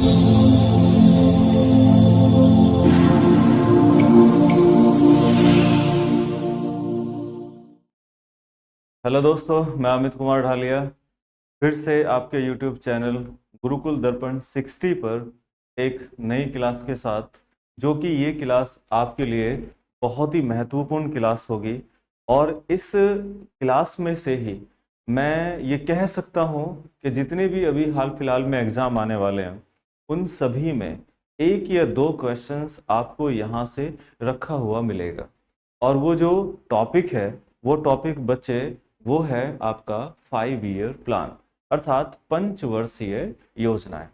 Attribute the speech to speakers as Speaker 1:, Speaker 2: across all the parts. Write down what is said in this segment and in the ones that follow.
Speaker 1: Hello दोस्तों, मैं Amit Kumar dahlia फिर से आपके YouTube चैनल गुरुकुल दर्पण 60 पर एक नई क्लास के साथ, जो कि ये क्लास आपके लिए बहुत ही महत्वपूर्ण क्लास होगी। और इस क्लास में से ही मैं ये कह सकता हूँ कि जितने भी अभी हाल फिलहाल में एग्ज़ाम आने वाले हैं, उन सभी में एक या दो क्वेश्चंस आपको यहाँ से रखा हुआ मिलेगा। और वो जो टॉपिक है, वो टॉपिक बच्चे, वो है आपका 5 ईयर प्लान, अर्थात पंचवर्षीय योजनाएं।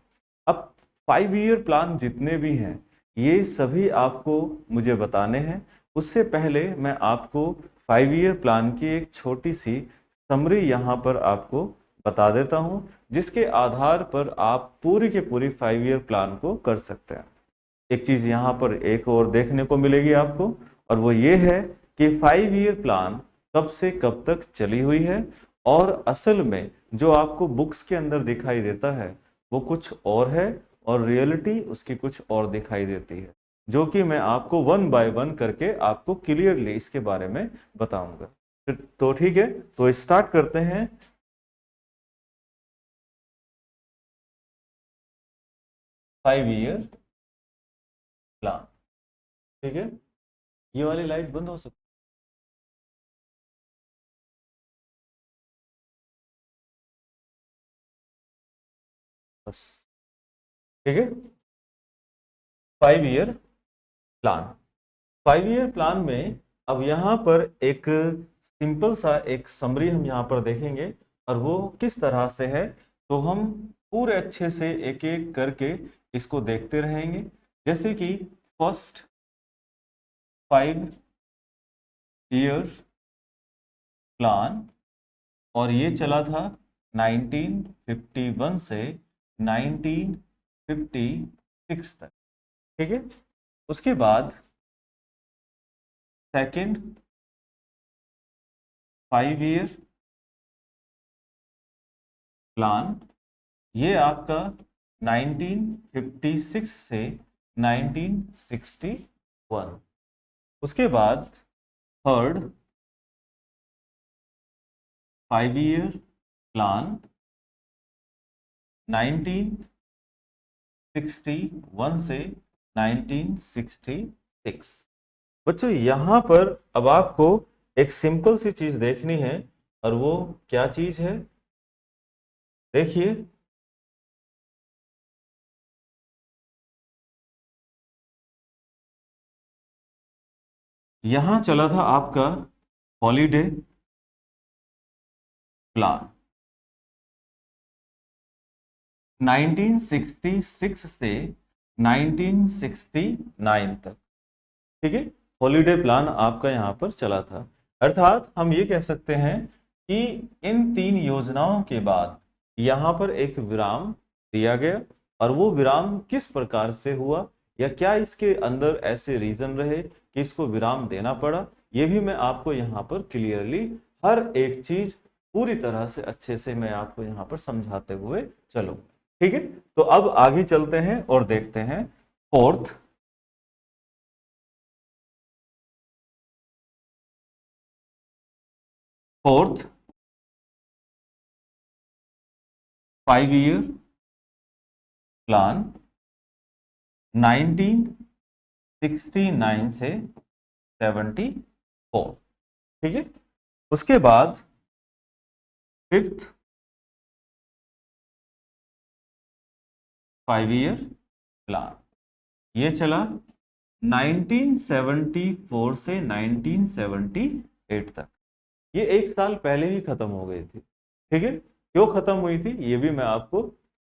Speaker 1: अब 5 ईयर प्लान जितने भी हैं, ये सभी आपको मुझे बताने हैं। उससे पहले मैं आपको 5 ईयर प्लान की एक छोटी सी समरी यहाँ पर आपको बता देता हूँ, जिसके आधार पर आप पूरी के पूरी 5 ईयर प्लान को कर सकते हैं। एक चीज यहाँ पर एक और देखने को मिलेगी आपको, और वो ये है कि 5 ईयर प्लान कब से कब तक चली हुई है, और असल में जो आपको बुक्स के अंदर दिखाई देता है वो कुछ और है, और रियलिटी उसकी कुछ और दिखाई देती है, जो कि मैं आपको वन बाय वन करके आपको क्लियरली इसके बारे में बताऊंगा। तो ठीक है, तो स्टार्ट करते हैं। 5 ईयर प्लान। ठीक है, ये वाली लाइट बंद हो सकती है बस। ठीक है, 5 ईयर प्लान। 5 ईयर प्लान में अब यहाँ पर एक सिंपल सा एक समरी हम यहाँ पर देखेंगे, और वो किस तरह से है, तो हम पूरे अच्छे से एक एक करके इसको देखते रहेंगे। जैसे कि फर्स्ट 5 ईयर प्लान, और ये चला था 1951 से 1956 तक। ठीक है, उसके बाद सेकंड 5 ईयर प्लान, ये आपका 1956 से 1961। उसके बाद थर्ड 5 ईयर प्लान 1961 से 1966। बच्चों, यहां पर अब आपको एक सिंपल सी चीज देखनी है, और वो क्या चीज है, देखिए। यहां चला था आपका हॉलीडे प्लान 1966 से 1969 तक। ठीक है, हॉलीडे प्लान आपका यहाँ पर चला था। अर्थात हम ये कह सकते हैं कि इन तीन योजनाओं के बाद यहाँ पर एक विराम दिया गया, और वो विराम किस प्रकार से हुआ, या क्या इसके अंदर ऐसे रीजन रहे कि इसको विराम देना पड़ा, ये भी मैं आपको यहाँ पर क्लियरली हर एक चीज पूरी तरह से अच्छे से मैं आपको यहाँ पर समझाते हुए चलूंगा। ठीक है, तो अब आगे चलते हैं और देखते हैं फोर्थ फोर्थ 5 ईयर प्लान 1969 से 74। ठीक है, उसके बाद फिफ्थ 5 ईयर प्लान, ये चला 1974 से 1978 तक। ये एक साल पहले ही खत्म हो गई थी। ठीक है, क्यों खत्म हुई थी ये भी मैं आपको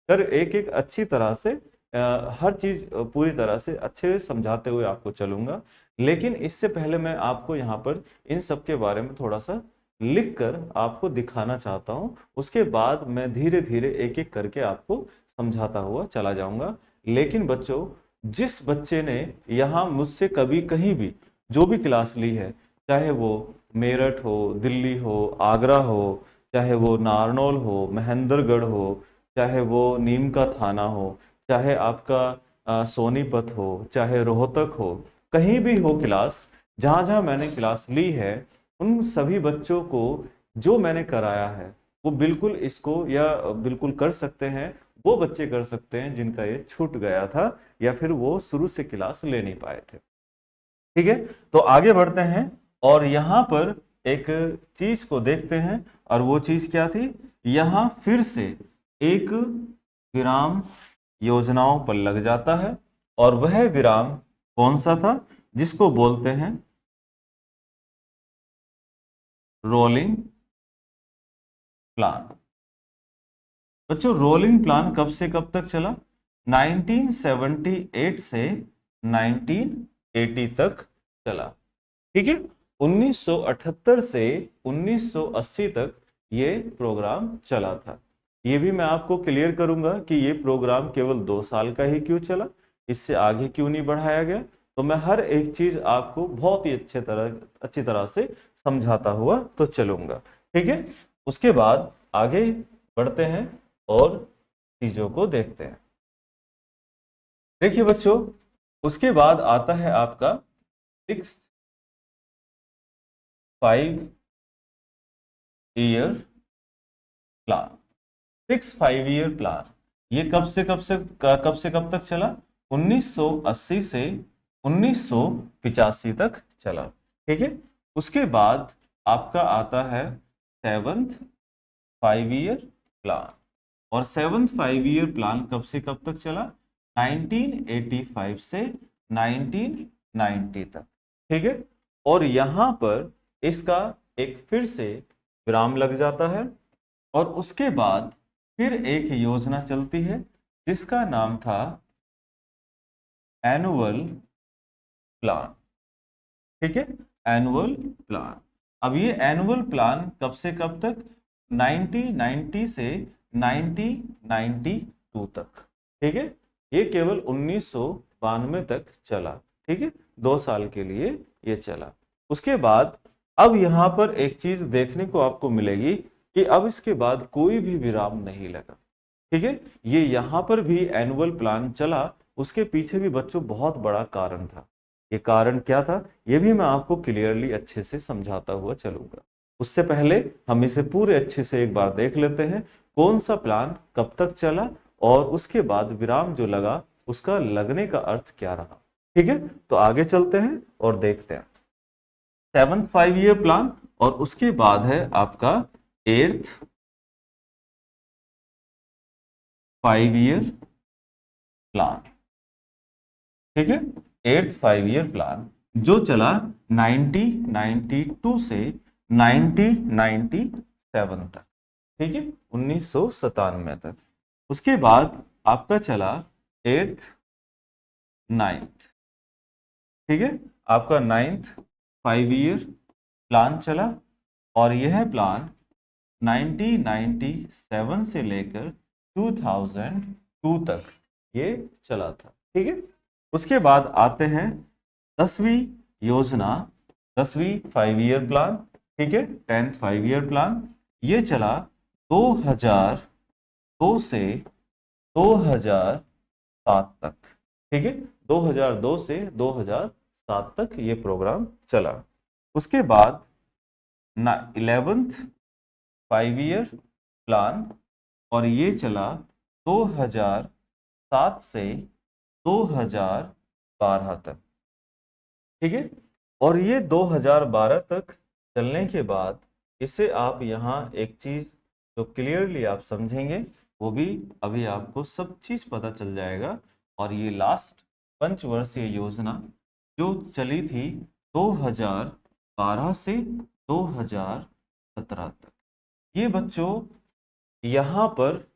Speaker 1: कर एक एक अच्छी तरह से हर चीज पूरी तरह से अच्छे से समझाते हुए आपको चलूंगा। लेकिन इससे पहले मैं आपको यहाँ पर इन सब के बारे में थोड़ा सा लिख कर आपको दिखाना चाहता हूँ। उसके बाद मैं धीरे धीरे एक एक करके आपको समझाता हुआ चला जाऊंगा। लेकिन बच्चों, जिस बच्चे ने यहाँ मुझसे कभी कहीं भी जो भी क्लास ली है, चाहे वो मेरठ हो, दिल्ली हो, आगरा हो, चाहे वो नारनौल हो, महेंद्रगढ़ हो, चाहे वो नीम का थाना हो, चाहे आपका सोनीपत हो, चाहे रोहतक हो, कहीं भी हो क्लास, जहाँ जहाँ मैंने क्लास ली है, उन सभी बच्चों को जो मैंने कराया है वो बिल्कुल इसको या बिल्कुल कर सकते हैं। वो बच्चे कर सकते हैं जिनका ये छूट गया था या फिर वो शुरू से क्लास ले नहीं पाए थे। ठीक है, तो आगे बढ़ते हैं और यहां पर एक चीज को देखते हैं। और वो चीज क्या थी? यहां फिर से एक विराम योजनाओं पर लग जाता है और वह विराम कौन सा था? जिसको बोलते हैं रोलिंग प्लान। बच्चों, रोलिंग प्लान कब से कब तक चला? 1978 से 1980 तक चला। ठीक है, 1978 से 1980 तक ये प्रोग्राम चला था। ये भी मैं आपको क्लियर करूंगा कि ये प्रोग्राम केवल 2 साल का ही क्यों चला, इससे आगे क्यों नहीं बढ़ाया गया। तो मैं हर एक चीज आपको बहुत ही अच्छी तरह से समझाता हुआ तो चलूंगा। ठीक है, उसके बाद आगे बढ़ते हैं और चीजों को देखते हैं। देखिए बच्चों, उसके बाद आता है आपका 5 ईयर प्लान। 5 ईयर प्लान ये कब तक चला? 1980 से 1985 तक चला। ठीक है, उसके बाद आपका आता है 7th 5 ईयर प्लान। और 7th 5 ईयर प्लान कब से कब तक चला? 1985 से 1990 तक। ठीक है, और यहां पर इसका एक फिर से विराम लग जाता है और उसके बाद फिर एक योजना चलती है जिसका नाम था एनुअल प्लान। ठीक है, एनुअल प्लान। अब ये एनुअल प्लान कब से कब तक? 1990 से 1992 तक। ठीक है, ये केवल 1992 तक चला। ठीक है, 2 साल के लिए ये चला। उसके बाद अब यहां पर एक चीज देखने को आपको मिलेगी कि अब इसके बाद कोई भी विराम नहीं लगा। ठीक है, ये यहां पर भी एनुअल प्लान चला। उसके पीछे भी बच्चों बहुत बड़ा कारण था। ये कारण क्या था ये भी मैं आपको क्लियरली अच्छे से समझाता हुआ चलूंगा। उससे पहले हम इसे पूरे अच्छे से एक बार देख लेते हैं, कौन सा प्लान कब तक चला और उसके बाद विराम जो लगा उसका लगने का अर्थ क्या रहा। ठीक है, तो आगे चलते हैं और देखते हैं 7th 5 ईयर प्लान और उसके बाद है आपका 8th 5 ईयर प्लान। ठीक है, 8th 5 ईयर प्लान जो चला 1992 से 1997 तक। ठीक है, 1997 तक। उसके बाद आपका चला 8th 9th। ठीक है, आपका 9th 5 ईयर प्लान चला और यह प्लान 1997 से लेकर 2002 तक ये चला था। ठीक है, उसके बाद आते हैं 10वीं योजना, 10वीं 5 ईयर प्लान। ठीक है, 10th 5 ईयर प्लान ये चला 2002 से 2007 तक। ठीक है, 2002 से 2007 तक ये प्रोग्राम चला। उसके बाद 11th 5 ईयर प्लान और ये चला 2007 से 2012 तक। ठीक है, और ये 2012 तक चलने के बाद इसे आप यहाँ एक चीज जो क्लियरली आप समझेंगे वो भी अभी आपको सब चीज पता चल जाएगा। और ये लास्ट पंचवर्षीय योजना जो चली थी 2012 से 2017 तक, ये बच्चों यहाँ पर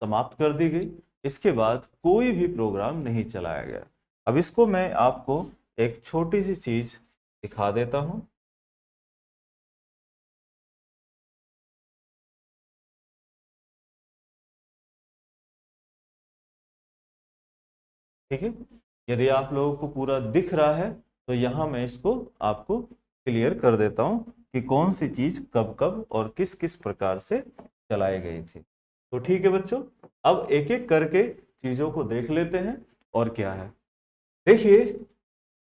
Speaker 1: समाप्त कर दी गई। इसके बाद कोई भी प्रोग्राम नहीं चलाया गया। अब इसको मैं आपको एक छोटी सी चीज दिखा देता हूं। ठीक है, यदि आप लोगों को पूरा दिख रहा है तो यहां मैं इसको आपको क्लियर कर देता हूं कि कौन सी चीज कब कब और किस किस प्रकार से चलाई गई थी। तो ठीक है बच्चों, अब एक एक करके चीजों को देख लेते हैं और क्या है। देखिए,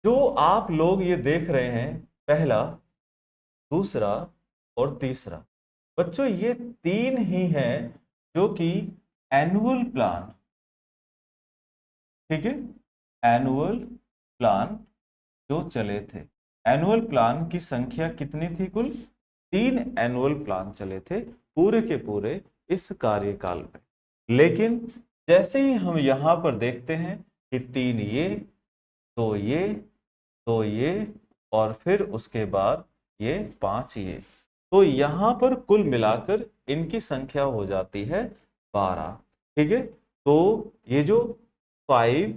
Speaker 1: जो आप लोग ये देख रहे हैं, पहला, दूसरा और तीसरा, बच्चों ये तीन ही हैं जो कि एनुअल प्लान, ठीक है, एनुअल प्लान जो चले थे। एनुअल प्लान की संख्या कितनी थी कुल? 3 एनुअल प्लान चले थे पूरे के पूरे इस कार्यकाल में। लेकिन जैसे ही हम यहां पर देखते हैं कि 3 ये, 2 ये, 2 ये और फिर उसके बाद ये 5 ये, तो यहां पर कुल मिलाकर इनकी संख्या हो जाती है 12। ठीक है, तो ये जो 5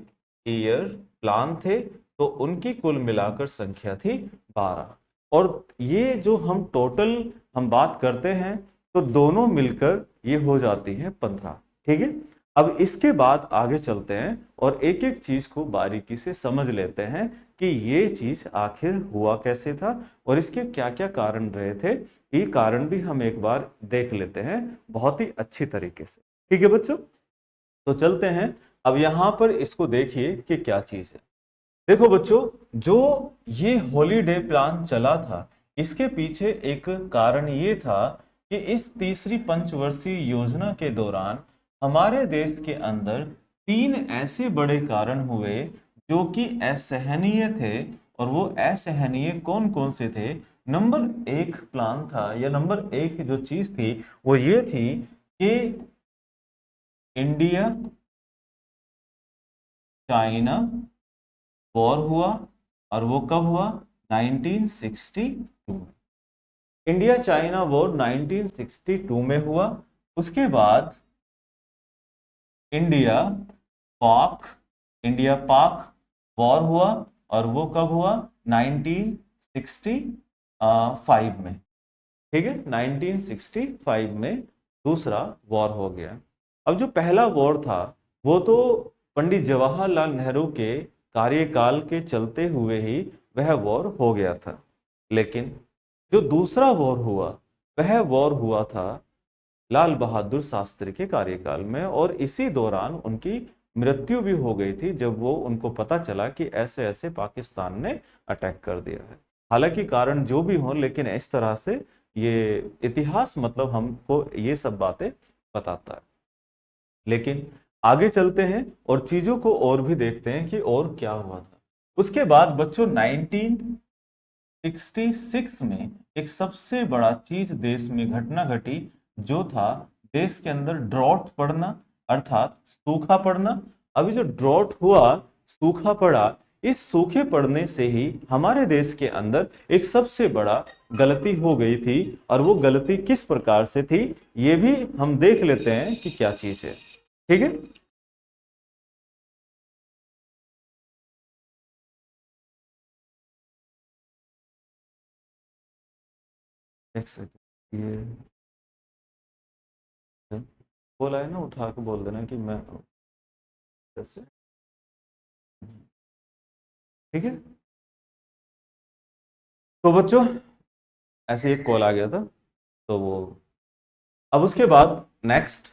Speaker 1: ईयर प्लान थे तो उनकी कुल मिलाकर संख्या थी 12। और ये जो हम टोटल हम बात करते हैं तो दोनों मिलकर ये हो जाती है 15। ठीक है, अब इसके बाद आगे चलते हैं और एक एक चीज को बारीकी से समझ लेते हैं कि ये चीज आखिर हुआ कैसे था और इसके क्या क्या कारण रहे थे। ये कारण भी हम एक बार देख लेते हैं बहुत ही अच्छी तरीके से। ठीक है बच्चों, तो चलते हैं। अब यहां पर इसको देखिए कि क्या चीज है। देखो बच्चों, जो ये हॉलीडे प्लान चला था इसके पीछे एक कारण ये था कि इस तीसरी पंचवर्षीय योजना के दौरान हमारे देश के अंदर 3 ऐसे बड़े कारण हुए जो कि असहनीय थे। और वो असहनीय कौन कौन से थे? नंबर 1 प्लान था या नंबर 1 जो चीज थी वो ये थी कि इंडिया चाइना वॉर हुआ। और वो कब हुआ? 1962। इंडिया चाइना वॉर 1962 में हुआ। उसके बाद इंडिया पाक इंडिया पाक वॉर हुआ। और वो कब हुआ? 1965 में। ठीक है, 1965 में दूसरा वॉर हो गया। अब जो पहला वॉर था वो तो पंडित जवाहरलाल नेहरू के कार्यकाल के चलते हुए ही वह वॉर हो गया था। लेकिन जो दूसरा वॉर हुआ वह वॉर हुआ था लाल बहादुर शास्त्री के कार्यकाल में। और इसी दौरान उनकी मृत्यु भी हो गई थी जब वो उनको पता चला कि ऐसे ऐसे पाकिस्तान ने अटैक कर दिया है। हालांकि कारण जो भी हो, लेकिन इस तरह से ये इतिहास मतलब हमको ये सब बातें बताता है। लेकिन आगे चलते हैं और चीजों को और भी देखते हैं कि और क्या हुआ था। उसके बाद बच्चों 1966 में एक सबसे बड़ा चीज देश में घटना घटी, जो था देश के अंदर ड्रॉट पड़ना, अर्थात सूखा पड़ना। अभी जो ड्रॉट हुआ, सूखा पड़ा, इस सूखे पड़ने से ही हमारे देश के अंदर एक सबसे बड़ा गलती हो गई थी। और वो गलती किस प्रकार से थी ये भी हम देख लेते हैं कि क्या चीज है। ठीक है, एक सेकंड, ये बोला है ना, उठा के बोल देना कि मैं कैसे। ठीक है, तो बच्चों ऐसे एक कॉल आ गया था तो वो, अब उसके बाद नेक्स्ट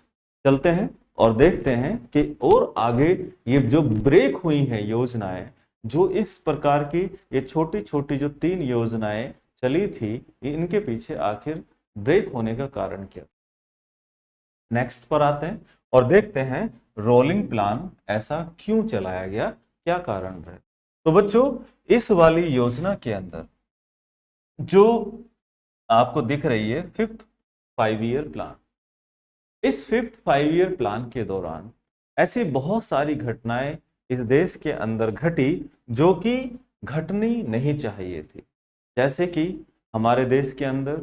Speaker 1: चलते हैं और देखते हैं कि और आगे ये जो ब्रेक हुई हैं योजनाएं, जो इस प्रकार की ये छोटी छोटी जो 3 योजनाएं चली थी, इनके पीछे आखिर ब्रेक होने का कारण क्या। नेक्स्ट पर आते हैं और देखते हैं रोलिंग प्लान ऐसा क्यों चलाया गया, क्या कारण रहे। तो बच्चों, इस वाली योजना के अंदर जो आपको दिख रही है 5th 5 ईयर प्लान, इस 5th 5 ईयर प्लान के दौरान ऐसी बहुत सारी घटनाएं इस देश के अंदर घटी जो कि घटनी नहीं चाहिए थी। जैसे कि हमारे देश के अंदर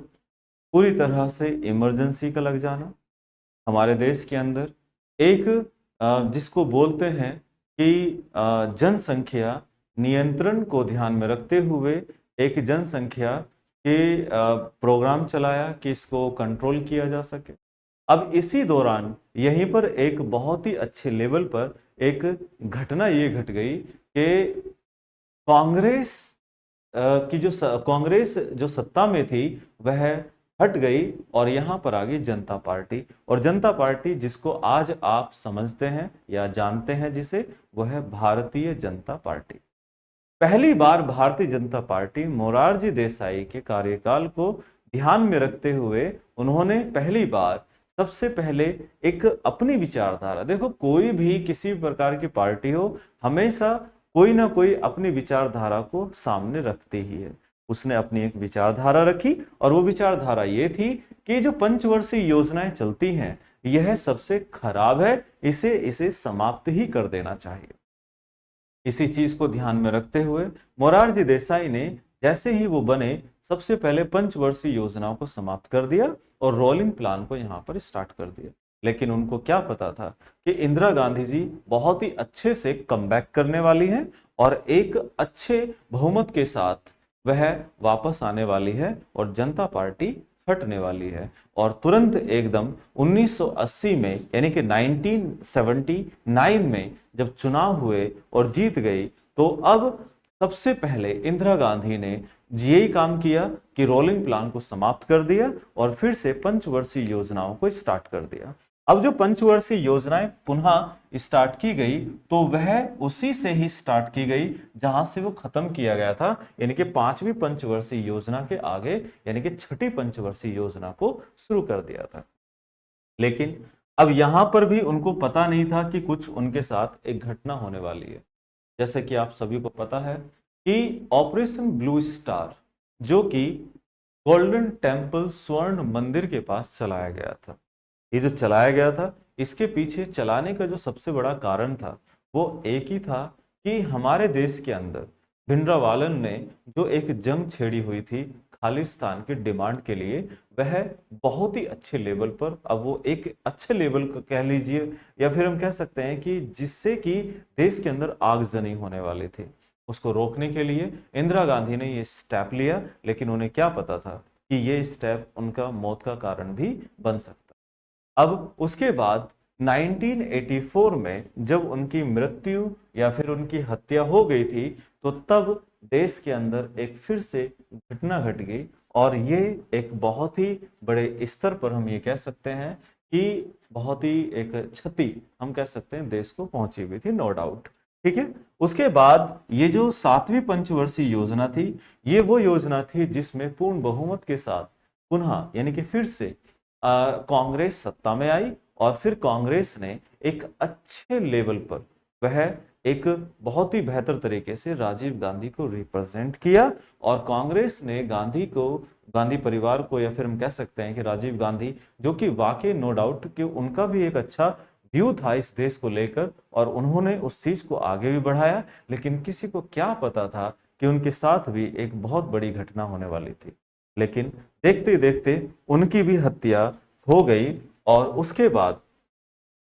Speaker 1: पूरी तरह से इमरजेंसी का लग जाना, हमारे देश के अंदर एक जिसको बोलते हैं कि जनसंख्या नियंत्रण को ध्यान में रखते हुए एक जनसंख्या के प्रोग्राम चलाया कि इसको कंट्रोल किया जा सके। अब इसी दौरान यहीं पर एक बहुत ही अच्छे लेवल पर एक घटना ये घट गई कि कांग्रेस की जो कांग्रेस जो सत्ता में थी वह हट गई और यहां पर आ गई जनता पार्टी। और जनता पार्टी जिसको आज आप समझते हैं या जानते हैं जिसे, वह है भारतीय जनता पार्टी। पहली बार भारतीय जनता पार्टी मोरारजी देसाई के कार्यकाल को ध्यान में रखते हुए उन्होंने पहली बार सबसे पहले एक अपनी विचारधारा, देखो कोई भी किसी भी प्रकार की पार्टी हो, हमेशा कोई ना कोई अपनी विचारधारा को सामने रखती ही है। उसने अपनी एक विचारधारा रखी और वो विचारधारा ये थी कि जो पंचवर्षीय योजनाएं चलती हैं यह सबसे खराब है, इसे समाप्त ही कर देना चाहिए। इसी चीज को ध्यान में रखते हुए मोरारजी देसाई ने जैसे ही वो बने सबसे पहले पंचवर्षीय योजनाओं को समाप्त कर दिया और रोलिंग प्लान को यहां पर स्टार्ट कर दिया। लेकिन उनको क्या पता था कि इंदिरा गांधी जी बहुत ही अच्छे से कमबैक करने वाली हैं और एक अच्छे बहुमत के साथ वह वापस आने वाली है और जनता पार्टी हटने वाली है। और तुरंत एकदम 1980 में यानी कि 1979 में जब चुनाव हुए और जीत गई, तो अब सबसे पहले इंदिरा गांधी ने यही काम किया कि रोलिंग प्लान को समाप्त कर दिया और फिर से पंचवर्षीय योजनाओं को स्टार्ट कर दिया। अब जो पंचवर्षीय योजनाएं पुनः स्टार्ट की गई तो वह उसी से ही स्टार्ट की गई जहां से वो खत्म किया गया था, यानी कि पांचवी पंचवर्षीय योजना के आगे यानी कि छठी पंचवर्षीय योजना को शुरू कर दिया था। लेकिन अब यहां पर भी उनको पता नहीं था कि कुछ उनके साथ एक घटना होने वाली है। जैसे कि आप सभी को पता है कि ऑपरेशन ब्लू स्टार जो कि गोल्डन टेम्पल स्वर्ण मंदिर के पास चलाया गया था, ये जो चलाया गया था इसके पीछे चलाने का जो सबसे बड़ा कारण था वो एक ही था कि हमारे देश के अंदर भिंडरावालन ने जो एक जंग छेड़ी हुई थी खालिस्तान की डिमांड के लिए, वह बहुत ही अच्छे लेवल पर, अब वो एक अच्छे लेवल का कह लीजिए या फिर हम कह सकते हैं कि जिससे कि देश के अंदर आगजनी होने वाली थी, उसको रोकने के लिए इंदिरा गांधी ने ये स्टेप लिया। लेकिन उन्हें क्या पता था कि ये स्टेप उनका मौत का कारण भी बन सकता। अब उसके बाद 1984 में जब उनकी मृत्यु या फिर उनकी हत्या हो गई थी, तो तब देश के अंदर एक फिर से घटना घट गई और ये एक बहुत ही बड़े स्तर पर हम ये कह सकते हैं कि बहुत ही एक क्षति हम कह सकते हैं देश को पहुंची हुई थी, नो डाउट। ठीक है, उसके बाद ये जो सातवीं पंचवर्षीय योजना थी, ये वो योजना थी जिसमें पूर्ण बहुमत के साथ पुनः यानी कि फिर से कांग्रेस सत्ता में आई और फिर कांग्रेस ने एक अच्छे लेवल पर वह एक बहुत ही बेहतर तरीके से राजीव गांधी को रिप्रेजेंट किया और कांग्रेस ने गांधी परिवार को या फिर हम कह सकते हैं कि राजीव गांधी, जो कि वाकई नो डाउट कि उनका भी एक अच्छा व्यू था इस देश को लेकर और उन्होंने उस चीज को आगे भी बढ़ाया। लेकिन किसी को क्या पता था कि उनके साथ भी एक बहुत बड़ी घटना होने वाली थी। लेकिन देखते देखते उनकी भी हत्या हो गई और उसके बाद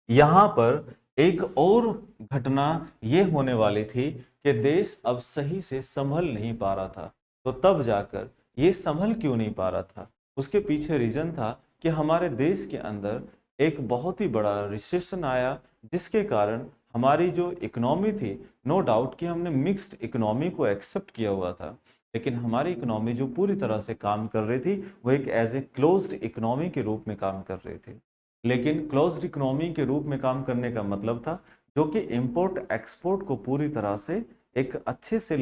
Speaker 1: यहां पर एक और घटना ये होने वाली थी कि देश अब सही से संभल नहीं पा रहा था। तो तब जाकर ये संभल क्यों नहीं पा रहा था, उसके पीछे रीजन था कि हमारे देश के अंदर एक बहुत ही बड़ा रिसेशन आया, जिसके कारण हमारी जो इकोनॉमी थी, नो डाउट कि हमने मिक्स्ड इकोनॉमी को एक्सेप्ट किया हुआ था, लेकिन हमारी इकोनॉमी जो पूरी तरह से काम कर रही थी वो एक एज ए क्लोज्ड इकोनॉमी के रूप में काम कर रही थी। लेकिन क्लोज्ड इकोनॉमी के रूप में काम करने का मतलब था जो कि इंपोर्ट एक्सपोर्ट को पूरी तरह से एक अच्छे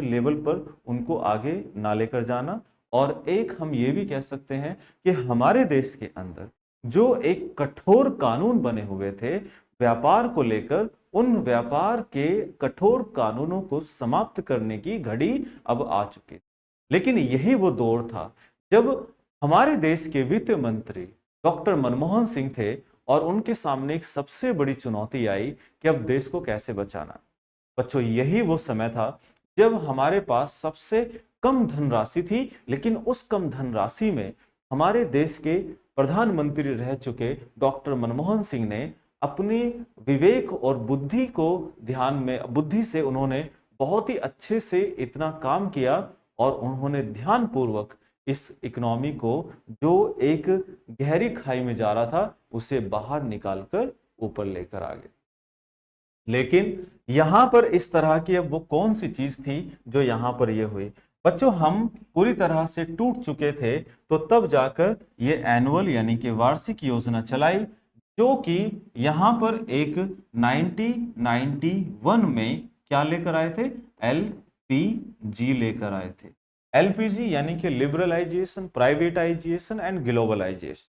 Speaker 1: लेवल पर उनको आगे ना लेकर जाना। और एक हम ये भी कह सकते हैं कि हमारे देश के अंदर जो एक कठोर कानून बने हुए थे व्यापार को लेकर, उन व्यापार के कठोर कानूनों को समाप्त करने की घड़ी अब आ चुकी। लेकिन यही वो दौर था जब हमारे देश के वित्त मंत्री डॉक्टर मनमोहन सिंह थे और उनके सामने एक सबसे बड़ी चुनौती आई कि अब देश को कैसे बचाना। बच्चों, यही वो समय था जब हमारे पास सबसे कम धनराशि थी, लेकिन उस कम धनराशि में हमारे देश के प्रधानमंत्री रह चुके डॉक्टर मनमोहन सिंह ने अपनी विवेक और बुद्धि से उन्होंने बहुत ही अच्छे से इतना काम किया और उन्होंने ध्यान पूर्वक इस इकोनॉमी को जो एक गहरी खाई में जा रहा था उसे बाहर निकालकर ऊपर लेकर आ गए। लेकिन यहां पर इस तरह की अब वो कौन सी चीज थी जो यहां पर ये हुई, बच्चों हम पूरी तरह से टूट चुके थे, तो तब जाकर ये एनुअल यानी कि वार्षिक योजना चलाई, जो कि यहां पर एक 1991 में क्या लेकर आए थे, एलपीजी लेकर आए थे। एलपीजी यानी कि लिबरलाइजेशन, प्राइवेटाइजेशन एंड ग्लोबलाइजेशन।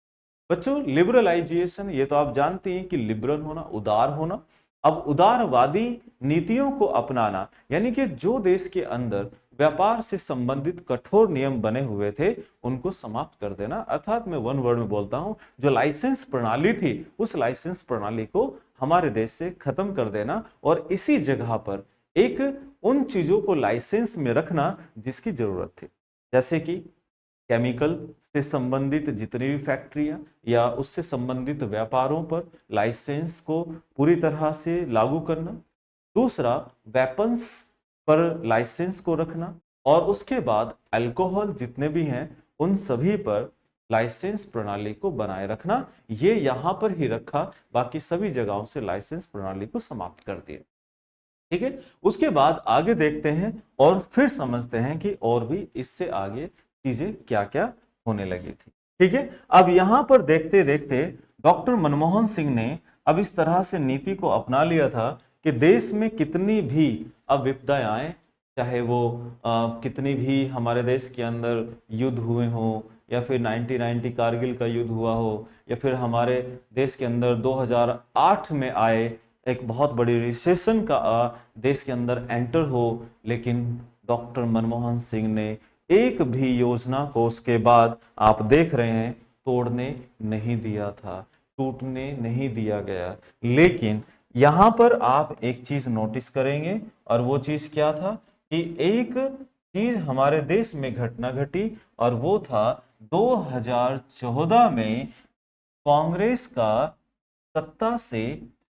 Speaker 1: बच्चों लिबरलाइजेशन ये तो आप जानते हैं कि लिबरल होना, उदार होना। अब उदारवादी नीतियों को अपनाना यानी कि जो देश के अंदर व्यापार से संबंधित कठोर नियम बने हुए थे उनको समाप्त कर देना, अर्थात मैं वन वर्ड में बोलता हूं, जो लाइसेंस प्रणाली थी उस लाइसेंस प्रणाली को हमारे देश से खत्म कर देना, और इसी जगह पर एक उन चीजों को लाइसेंस में रखना जिसकी जरूरत थी, जैसे कि केमिकल से संबंधित जितनी भी फैक्ट्रियां या उससे संबंधित व्यापारों पर लाइसेंस को पूरी तरह से लागू करना। दूसरा, वेपन्स पर लाइसेंस को रखना, और उसके बाद अल्कोहल जितने भी हैं उन सभी पर लाइसेंस प्रणाली को बनाए रखना। ये यहां पर ही रखा, बाकी सभी जगहों से लाइसेंस प्रणाली को समाप्त कर दिया। ठीक है, उसके बाद आगे देखते हैं और फिर समझते हैं कि और भी इससे आगे चीजें क्या क्या होने लगी थी। ठीक है, अब यहां पर देखते देखते डॉक्टर मनमोहन सिंह ने अब इस तरह से नीति को अपना लिया था कि देश में कितनी भी अब विपदाएं आए, चाहे वो कितनी भी हमारे देश के अंदर युद्ध हुए हों, या फिर 1990 कारगिल का युद्ध हुआ हो, या फिर हमारे देश के अंदर 2008 में आए एक बहुत बड़ी रिसेशन का देश के अंदर एंटर हो, लेकिन डॉक्टर मनमोहन सिंह ने एक भी योजना को उसके बाद आप देख रहे हैं तोड़ने नहीं दिया था, टूटने नहीं दिया गया। लेकिन यहां पर आप एक चीज नोटिस करेंगे, और वो चीज क्या था कि एक चीज हमारे देश में घटना घटी, और वो था 2014 में कांग्रेस का सत्ता से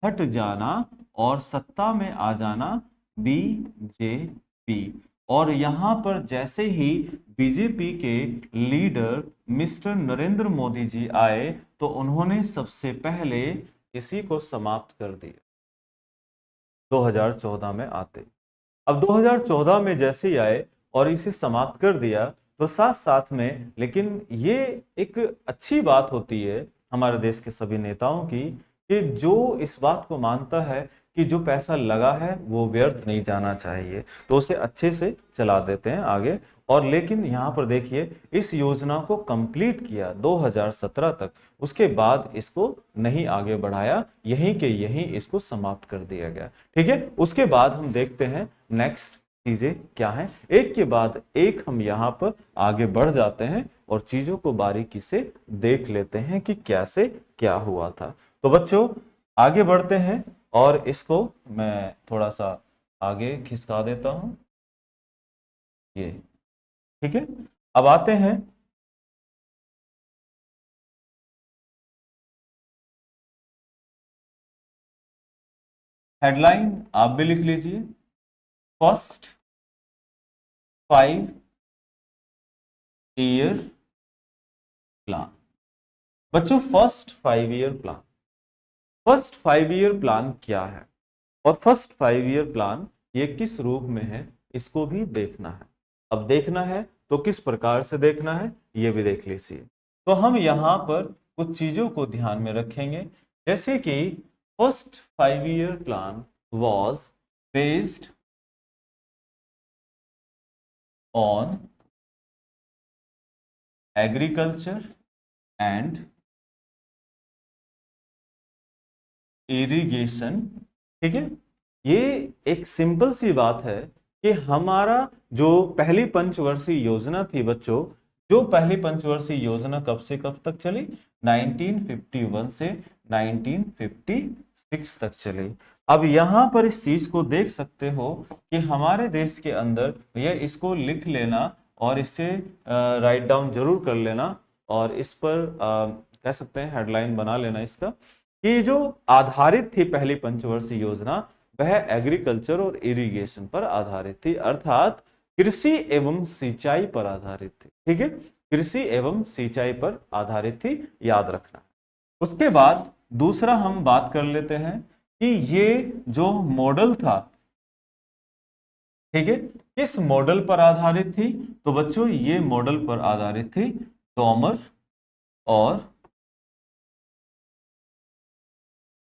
Speaker 1: हट जाना और सत्ता में आ जाना बीजेपी। और यहां पर जैसे ही बीजेपी के लीडर मिस्टर नरेंद्र मोदी जी आए तो उन्होंने सबसे पहले इसी को समाप्त कर दिया 2014 में आते। अब 2014 में जैसे ही आए और इसे समाप्त कर दिया, तो साथ साथ में, लेकिन ये एक अच्छी बात होती है हमारे देश के सभी नेताओं की, कि जो इस बात को मानता है कि जो पैसा लगा है वो व्यर्थ नहीं जाना चाहिए, तो उसे अच्छे से चला देते हैं आगे। और लेकिन यहाँ पर देखिए, इस योजना को कंप्लीट किया 2017 तक, उसके बाद इसको नहीं आगे बढ़ाया, यहीं के यहीं इसको समाप्त कर दिया गया। ठीक है, उसके बाद हम देखते हैं नेक्स्ट चीजें क्या हैं, एक के बाद एक हम यहाँ पर आगे बढ़ जाते हैं और चीजों को बारीकी से देख लेते हैं कि कैसे क्या हुआ था। तो बच्चों आगे बढ़ते हैं, और इसको मैं थोड़ा सा आगे खिसका देता हूं, ये ठीक है। अब आते हैं हेडलाइन, आप भी लिख लीजिए, फर्स्ट 5 ईयर प्लान। बच्चों first 5 year plan, first 5 year plan क्या है, और फर्स्ट 5 ईयर प्लान ये किस रूप में है, इसको भी देखना है। अब देखना है तो किस प्रकार से देखना है ये भी देख लीजिए। तो हम यहां पर कुछ चीजों को ध्यान में रखेंगे, जैसे कि first 5 year plan was based on agriculture and irrigation. ठीक है, ये एक सिंपल सी बात है कि हमारा जो पहली पंचवर्षीय योजना थी बच्चों, जो पहली पंचवर्षीय योजना कब से कब तक चली, 1951 से 1956 तक चली। अब यहां पर इस चीज को देख सकते हो कि हमारे देश के अंदर, ये इसको लिख लेना और इससे राइट डाउन जरूर कर लेना, और इस पर कह सकते हैं हेडलाइन बना लेना इसका, कि जो आधारित थी पहली पंचवर्षीय योजना वह एग्रीकल्चर और इरिगेशन पर आधारित थी, अर्थात कृषि एवं सिंचाई पर आधारित थी। ठीक है, कृषि एवं सिंचाई पर आधारित थी, याद रखना। उसके बाद दूसरा हम बात कर लेते हैं कि ये जो मॉडल था, ठीक है, किस मॉडल पर आधारित थी? तो बच्चों ये मॉडल पर आधारित थी डॉमर और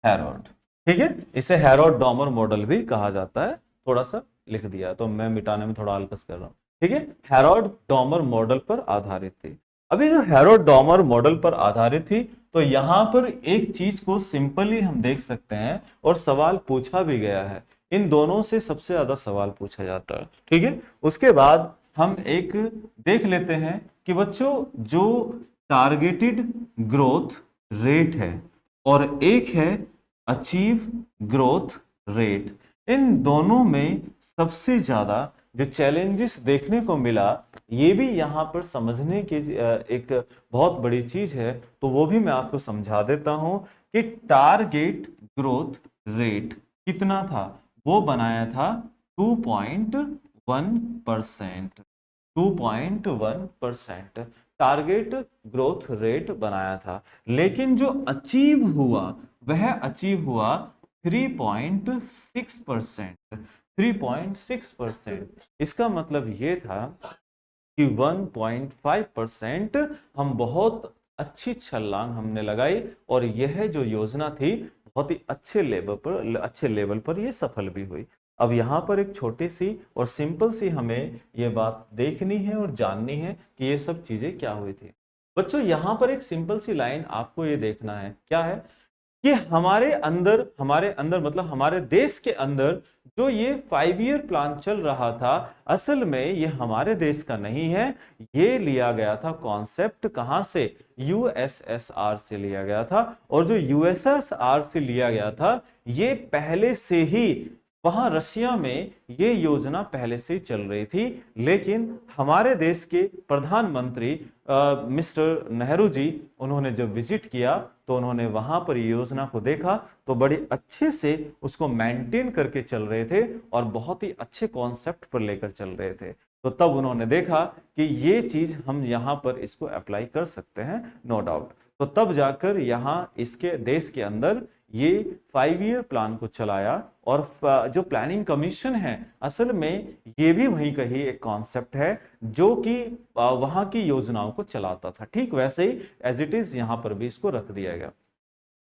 Speaker 1: हैरोल्ड। ठीक है, इसे हैरोल्ड डॉमर मॉडल भी कहा जाता है। थोड़ा सा लिख दिया तो मैं मिटाने में थोड़ा आलकस कर रहा हूं। ठीक है, हैरोल्ड डॉमर मॉडल पर आधारित थी। अभी जो हैरोल्ड डॉमर मॉडल पर आधारित थी, तो यहां पर एक चीज को सिंपली हम देख सकते हैं और सवाल पूछा भी गया है। इन दोनों से सबसे ज्यादा सवाल पूछा जाता है। ठीक है, उसके बाद हम एक देख लेते हैं कि बच्चों जो टारगेटेड ग्रोथ रेट है और एक है अचीव ग्रोथ रेट, इन दोनों में सबसे ज्यादा जो चैलेंजेस देखने को मिला, ये भी यहां पर समझने की एक बहुत बड़ी चीज है। तो वो भी मैं आपको समझा देता हूं कि टारगेट ग्रोथ रेट कितना था। वो बनाया था 2.1%। 2.1% टारगेट ग्रोथ रेट बनाया था, लेकिन जो अचीव हुआ वह अचीव हुआ 3.6%। 3.6%, इसका मतलब ये था कि 1.5% हम बहुत अच्छी छलांग हमने लगाई और यह जो योजना थी बहुत ही अच्छे लेवल पर यह सफल भी हुई। अब यहां पर एक छोटी सी और सिंपल सी हमें यह बात देखनी है और जाननी है कि ये सब चीजें क्या हुई थी। बच्चों यहां पर एक सिंपल सी लाइन आपको ये देखना है, क्या है कि हमारे अंदर मतलब हमारे देश के अंदर जो ये 5 ईयर प्लान चल रहा था, असल में ये हमारे देश का नहीं है। ये लिया गया था कॉन्सेप्ट कहां से? यूएसएसआर से लिया गया था। और जो यूएसएसआर से लिया गया था, ये पहले से ही वहां रशिया में ये योजना पहले से चल रही थी। लेकिन हमारे देश के प्रधानमंत्री मिस्टर नेहरू जी, उन्होंने जब विजिट किया तो उन्होंने वहां पर योजना को देखा तो बड़े अच्छे से उसको मेंटेन करके चल रहे थे और बहुत ही अच्छे कॉन्सेप्ट पर लेकर चल रहे थे। तो तब उन्होंने देखा कि ये चीज हम यहाँ पर इसको अप्लाई कर सकते हैं, नो डाउट। तो तब जाकर यहाँ इसके देश के अंदर ये 5 ईयर प्लान को चलाया। और जो प्लानिंग कमीशन है, असल में ये भी वहीं का ही एक कॉन्सेप्ट है जो कि वहां की योजनाओं को चलाता था। ठीक वैसे ही एज इट इज यहां पर भी इसको रख दिया गया।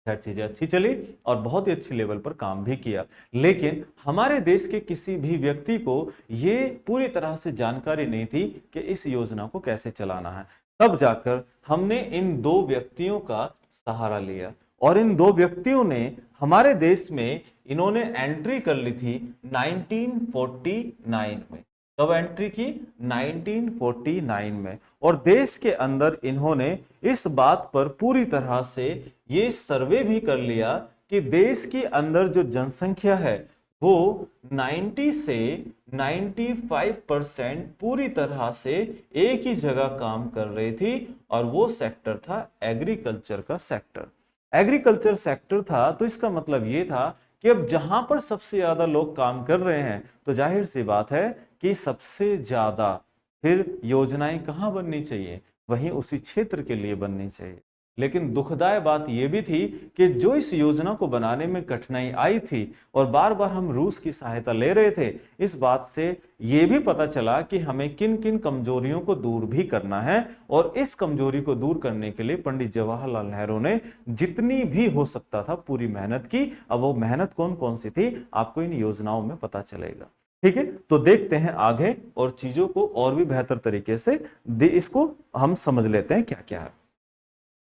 Speaker 1: खैर चीजें अच्छी चली और बहुत ही अच्छी लेवल पर काम भी किया। लेकिन हमारे देश के किसी भी व्यक्ति को ये पूरी तरह से जानकारी नहीं थी कि इस योजना को कैसे चलाना है। तब जाकर हमने इन दो व्यक्तियों का सहारा लिया और इन दो व्यक्तियों ने हमारे देश में इन्होंने एंट्री कर ली थी 1949 में। कब एंट्री की? 1949 में। और देश के अंदर इन्होंने इस बात पर पूरी तरह से ये सर्वे भी कर लिया कि देश के अंदर जो जनसंख्या है वो 90 से 95% पूरी तरह से एक ही जगह काम कर रही थी और वो सेक्टर था एग्रीकल्चर का सेक्टर। एग्रीकल्चर सेक्टर था तो इसका मतलब ये था कि अब जहां पर सबसे ज्यादा लोग काम कर रहे हैं तो जाहिर सी बात है कि सबसे ज्यादा फिर योजनाएं कहां बननी चाहिए? वहीं उसी क्षेत्र के लिए बननी चाहिए। लेकिन दुखदाई बात यह भी थी कि जो इस योजना को बनाने में कठिनाई आई थी और बार बार हम रूस की सहायता ले रहे थे, इस बात से यह भी पता चला कि हमें किन किन कमजोरियों को दूर भी करना है। और इस कमजोरी को दूर करने के लिए पंडित जवाहरलाल नेहरू ने जितनी भी हो सकता था पूरी मेहनत की। अब वो मेहनत कौन कौन सी थी आपको इन योजनाओं में पता चलेगा। ठीक है, तो देखते हैं आगे और चीजों को और भी बेहतर तरीके से इसको हम समझ लेते हैं क्या क्या है।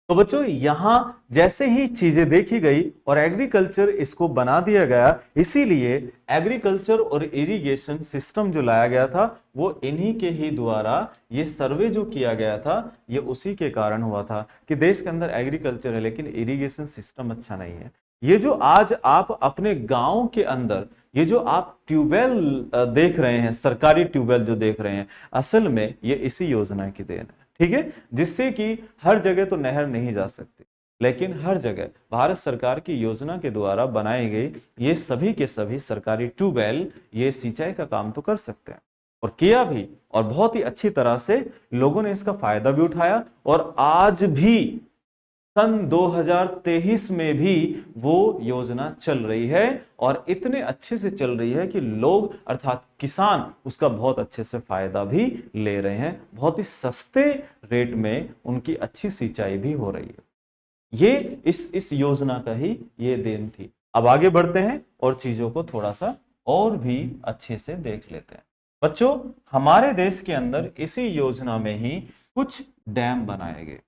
Speaker 1: तो बच्चों यहां जैसे ही चीजें देखी गई और एग्रीकल्चर इसको बना दिया गया, इसीलिए एग्रीकल्चर और इरिगेशन सिस्टम जो लाया गया था वो इन्हीं के ही द्वारा ये सर्वे जो किया गया था, ये उसी के कारण हुआ था कि देश के अंदर एग्रीकल्चर है लेकिन इरिगेशन सिस्टम अच्छा नहीं है। ये जो आज आप अपने गांव के अंदर ये जो आप ट्यूबवेल देख रहे हैं, सरकारी ट्यूबवेल जो देख रहे हैं, असल में ये इसी योजना की देन है। ठीक है, जिससे कि हर जगह तो नहर नहीं जा सकती, लेकिन हर जगह भारत सरकार की योजना के द्वारा बनाई गई ये सभी के सभी सरकारी ट्यूबवेल ये सिंचाई का काम तो कर सकते हैं और किया भी। और बहुत ही अच्छी तरह से लोगों ने इसका फायदा भी उठाया और आज भी सन 2023 में भी वो योजना चल रही है और इतने अच्छे से चल रही है कि लोग अर्थात किसान उसका बहुत अच्छे से फायदा भी ले रहे हैं। बहुत ही सस्ते रेट में उनकी अच्छी सिंचाई भी हो रही है। ये इस योजना का ही ये देन थी। अब आगे बढ़ते हैं और चीजों को थोड़ा सा और भी अच्छे से देख लेते हैं। बच्चों, हमारे देश के अंदर इसी योजना में ही कुछ डैम बनाए गए।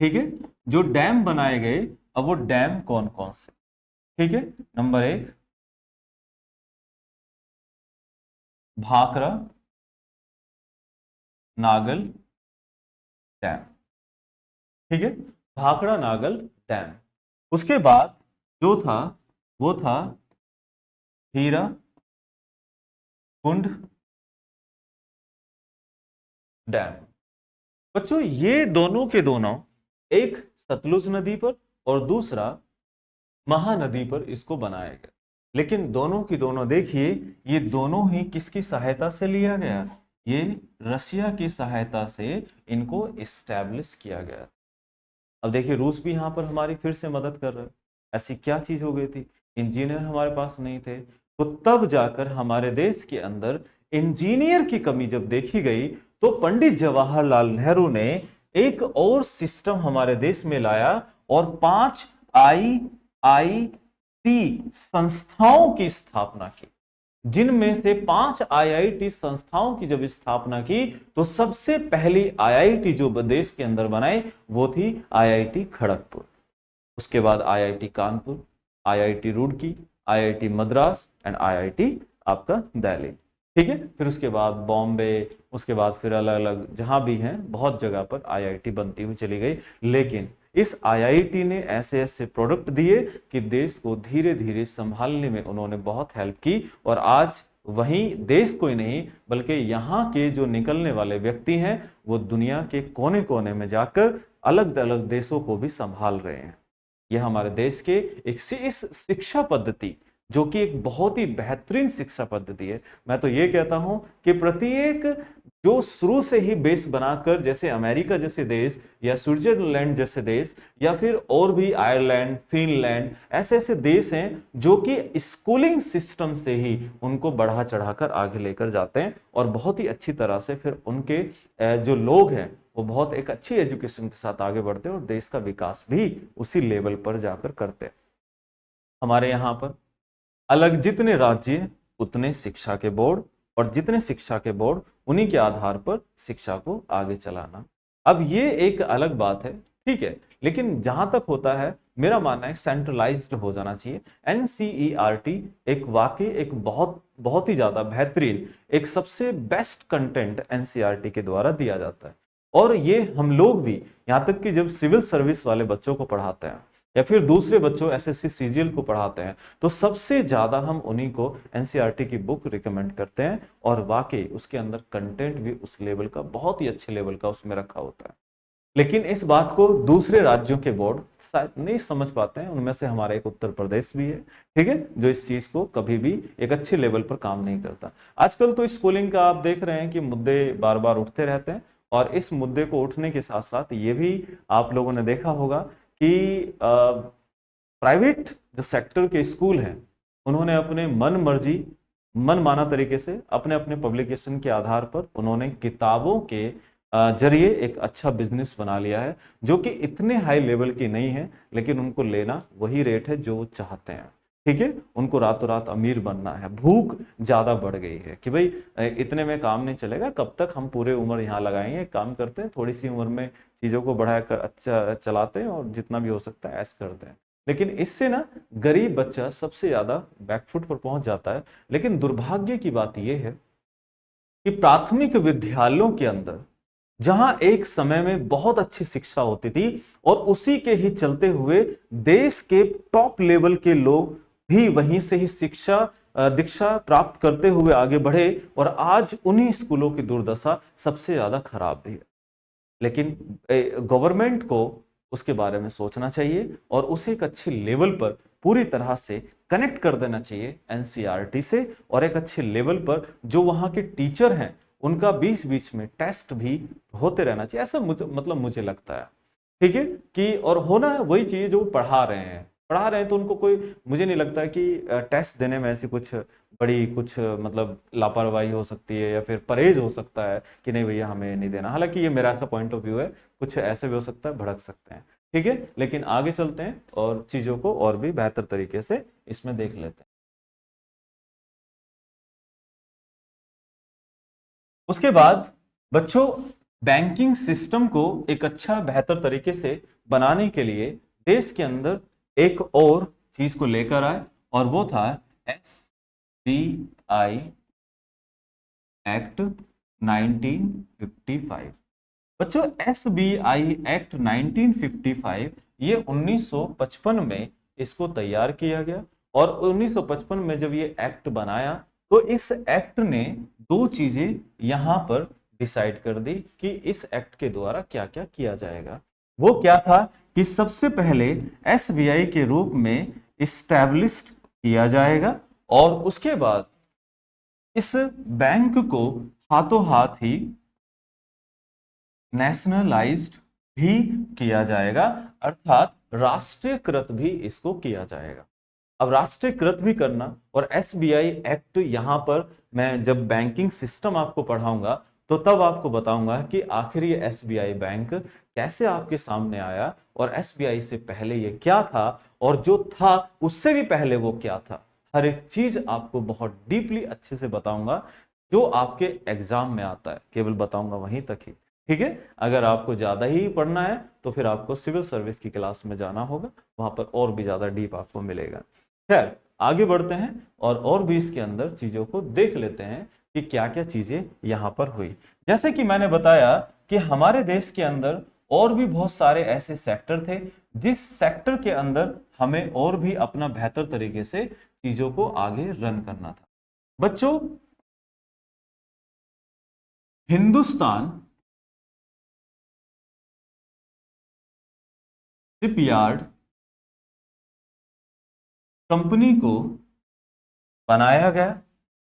Speaker 1: ठीक है, जो डैम बनाए गए, अब वो डैम कौन कौन से? ठीक है, नंबर 1 भाखड़ा नागल डैम। ठीक है, भाखड़ा नागल डैम। उसके बाद जो था वो था हीरा कुंड डैम। बच्चों, ये दोनों के दोनों, एक सतलुज नदी पर और दूसरा महानदी पर इसको बनाया गया। लेकिन दोनों की दोनों देखिए, ये दोनों ही किसकी सहायता से लिया गया? ये रशिया की सहायता से इनको इस्टेब्लिश किया गया। अब देखिए, रूस भी यहां पर हमारी फिर से मदद कर रहा है। ऐसी क्या चीज हो गई थी? इंजीनियर हमारे पास नहीं थे, तो तब जाकर हमारे देश के अंदर इंजीनियर की कमी जब देखी गई, तो पंडित जवाहरलाल नेहरू ने एक और सिस्टम हमारे देश में लाया और 5 IIT संस्थाओं की स्थापना की। जिनमें से 5 IIT संस्थाओं की जब स्थापना की, तो सबसे पहली IIT जो देश के अंदर बनाई वो थी IIT खड़गपुर। उसके बाद IIT Kanpur, IIT Roorkee, IIT Madras and IIT आपका दिल्ली। ठीक है, फिर उसके बाद बॉम्बे, उसके बाद फिर अलग अलग जहां भी हैं बहुत जगह पर IIT बनती हुई चली गई। लेकिन इस IIT ने ऐसे ऐसे प्रोडक्ट दिए कि देश को धीरे धीरे संभालने में उन्होंने बहुत हेल्प की। और आज वहीं देश को ही नहीं बल्कि यहाँ के जो निकलने वाले व्यक्ति हैं वो दुनिया के कोने कोने में जाकर अलग अलग देशों को भी संभाल रहे हैं। यह हमारे देश के एक इस शिक्षा पद्धति, जो कि एक बहुत ही बेहतरीन शिक्षा पद्धति है। मैं तो ये कहता हूं कि प्रत्येक जो शुरू से ही बेस बनाकर, जैसे अमेरिका जैसे देश या स्विट्जरलैंड जैसे देश या फिर और भी आयरलैंड, फिनलैंड, ऐसे ऐसे देश हैं जो कि स्कूलिंग सिस्टम से ही उनको बढ़ा चढ़ाकर आगे लेकर जाते हैं और बहुत ही अच्छी तरह से फिर उनके जो लोग हैं वो बहुत एक अच्छी एजुकेशन के साथ आगे बढ़ते हैं और देश का विकास भी उसी लेवल पर जाकर करते हैं। हमारे यहाँ पर अलग जितने राज्य उतने शिक्षा के बोर्ड और जितने शिक्षा के बोर्ड उन्हीं के आधार पर शिक्षा को आगे चलाना। अब ये एक अलग बात है, ठीक है, लेकिन जहां तक होता है मेरा मानना है सेंट्रलाइज्ड हो जाना चाहिए। NCERT एक वाकई एक बहुत ही ज्यादा बेहतरीन, एक सबसे बेस्ट कंटेंट NCERT के द्वारा दिया जाता है। और ये हम लोग भी, यहां तक कि जब सिविल सर्विस वाले बच्चों को पढ़ाते हैं या फिर दूसरे बच्चों SSC CGL को पढ़ाते हैं, तो सबसे ज्यादा हम उन्हीं को NCERT की बुक रिकमेंड करते हैं। और वाकई उसके अंदर कंटेंट भी उस लेवल का, बहुत ही अच्छे लेवल का उसमें रखा होता है। लेकिन इस बात को दूसरे राज्यों के बोर्ड शायद नहीं समझ पाते हैं। उनमें से हमारा एक उत्तर प्रदेश भी है, ठीक है, जो इस चीज को कभी भी एक अच्छे लेवल पर काम नहीं करता। आजकल तो स्कूलिंग का आप देख रहे हैं कि मुद्दे बार बार उठते रहते हैं और इस मुद्दे को उठने के साथ साथ ये भी आप लोगों ने देखा होगा कि प्राइवेट जो सेक्टर के स्कूल हैं उन्होंने अपने मन मर्जी, मन माना तरीके से अपने अपने पब्लिकेशन के आधार पर उन्होंने किताबों के जरिए एक अच्छा बिजनेस बना लिया है, जो कि इतने हाई लेवल की नहीं है, लेकिन उनको लेना वही रेट है जो वो चाहते हैं। ठीक है, उनको रातों रात अमीर बनना है, भूख ज्यादा बढ़ गई है कि भाई इतने में काम नहीं चलेगा, कब तक हम पूरे उम्र यहाँ लगाएंगे, काम करते हैं, थोड़ी सी उम्र में चीजों को बढ़ाकर अच्छा चलाते हैं और जितना भी हो सकता है ऐसा करते हैं। लेकिन इससे ना गरीब बच्चा सबसे ज्यादा बैकफुट पर पहुंच जाता है। लेकिन दुर्भाग्य की बात यह है कि प्राथमिक विद्यालयों के अंदर जहां एक समय में बहुत अच्छी शिक्षा होती थी और उसी के ही चलते हुए देश के टॉप लेवल के लोग भी वहीं से ही शिक्षा दीक्षा प्राप्त करते हुए आगे बढ़े, और आज उन्हीं स्कूलों की दुर्दशा सबसे ज्यादा खराब भी है। लेकिन गवर्नमेंट को उसके बारे में सोचना चाहिए और उसे एक अच्छे लेवल पर पूरी तरह से कनेक्ट कर देना चाहिए NCERT से, और एक अच्छे लेवल पर जो वहां के टीचर हैं उनका बीच बीच में टेस्ट भी होते रहना चाहिए, ऐसा मुझे लगता है। ठीक है, कि और होना वही चाहिए जो पढ़ा रहे हैं तो उनको कोई, मुझे नहीं लगता कि टेस्ट देने में ऐसी कुछ बड़ी कुछ मतलब लापरवाही हो सकती है या फिर परहेज हो सकता है कि नहीं भैया हमें नहीं देना। हालांकि ये मेरा ऐसा पॉइंट ऑफ व्यू है, कुछ ऐसे भी हो सकता है, भड़क सकते हैं। ठीक है, लेकिन आगे चलते हैं और चीजों को और भी बेहतर तरीके से इसमें देख लेते हैं। उसके बाद बच्चों, बैंकिंग सिस्टम को एक अच्छा बेहतर तरीके से बनाने के लिए देश के अंदर एक और चीज को लेकर आए, और वो था SBI एक्ट 1955। बच्चों SBI एक्ट 1955 ये 1955 में इसको तैयार किया गया, और 1955 में जब ये एक्ट बनाया तो इस एक्ट ने दो चीजें यहां पर डिसाइड कर दी कि इस एक्ट के द्वारा क्या क्या किया जाएगा। वो क्या था कि सबसे पहले SBI के रूप में इस्टेब्लिश किया जाएगा, और उसके बाद इस बैंक को हाथों हाथ ही नेशनलाइज्ड भी किया जाएगा, अर्थात राष्ट्रीयकृत भी इसको किया जाएगा। अब राष्ट्रीयकृत भी करना और SBI एक्ट, यहां पर मैं जब बैंकिंग सिस्टम आपको पढ़ाऊंगा तो तब आपको बताऊंगा कि आखिर ये SBI बैंक कैसे आपके सामने आया, और SBI से पहले ये क्या था, और जो था उससे भी पहले वो क्या था। हर एक चीज आपको बहुत डीपली अच्छे से बताऊंगा, जो आपके एग्जाम में आता है केवल बताऊंगा वहीं तक ही। ठीक है, अगर आपको ज्यादा ही पढ़ना है तो फिर आपको सिविल सर्विस की क्लास में जाना होगा, वहां पर और भी ज्यादा डीप आपको मिलेगा। खैर आगे बढ़ते हैं और भी इसके अंदर चीजों को देख लेते हैं कि क्या क्या चीजें यहां पर हुई। जैसे कि मैंने बताया कि हमारे देश के अंदर और भी बहुत सारे ऐसे सेक्टर थे जिस सेक्टर के अंदर हमें और भी अपना बेहतर तरीके से चीजों को आगे रन करना था। बच्चों हिंदुस्तान शिपयार्ड कंपनी को बनाया गया,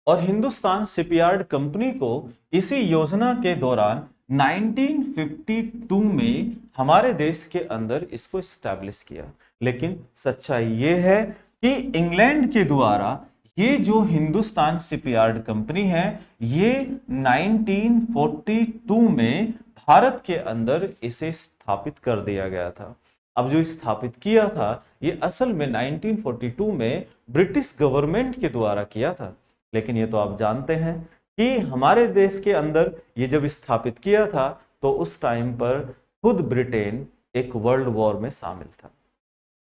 Speaker 1: और हिंदुस्तान शिपयार्ड कंपनी को इसी योजना के दौरान 1952 में हमारे देश के अंदर इसको स्टैब्लिश किया। लेकिन सच्चाई ये है कि इंग्लैंड के द्वारा ये जो हिंदुस्तान शिपयार्ड कंपनी है ये 1942 में भारत के अंदर इसे स्थापित कर दिया गया था। अब जो स्थापित किया था ये असल में 1942 में ब्रिटिश गवर्नमेंट के द्वारा किया था, लेकिन ये तो आप जानते हैं कि हमारे देश के अंदर ये जब स्थापित किया था तो उस टाइम पर खुद ब्रिटेन एक वर्ल्ड वॉर में शामिल था।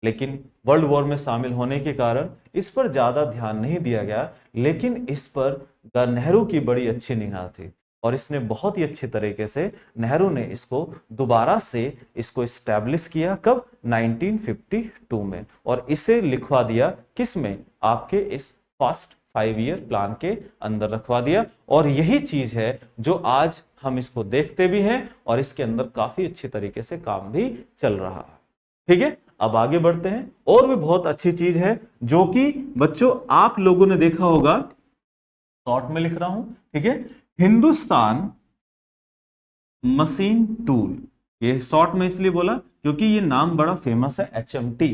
Speaker 1: लेकिन वर्ल्ड वॉर में शामिल होने के कारण इस पर ज्यादा ध्यान नहीं दिया गया, लेकिन इस पर नेहरू की बड़ी अच्छी निगाह थी, और इसने बहुत ही अच्छे तरीके से, नेहरू ने इसको दोबारा से इसको इस्टेब्लिश किया। कब? 1952 में, और इसे लिखवा दिया किस में? आपके इस फर्स्ट 5 ईयर प्लान के अंदर रखवा दिया। और यही चीज है जो आज हम इसको देखते भी हैं और इसके अंदर काफी अच्छी तरीके से काम भी चल रहा है। ठीक है, अब आगे बढ़ते हैं। और भी बहुत अच्छी चीज है जो कि बच्चों आप लोगों ने देखा होगा, शॉर्ट में लिख रहा हूं, ठीक है, हिंदुस्तान मशीन टूल। ये शॉर्ट में इसलिए बोला क्योंकि ये नाम बड़ा फेमस है, HMT।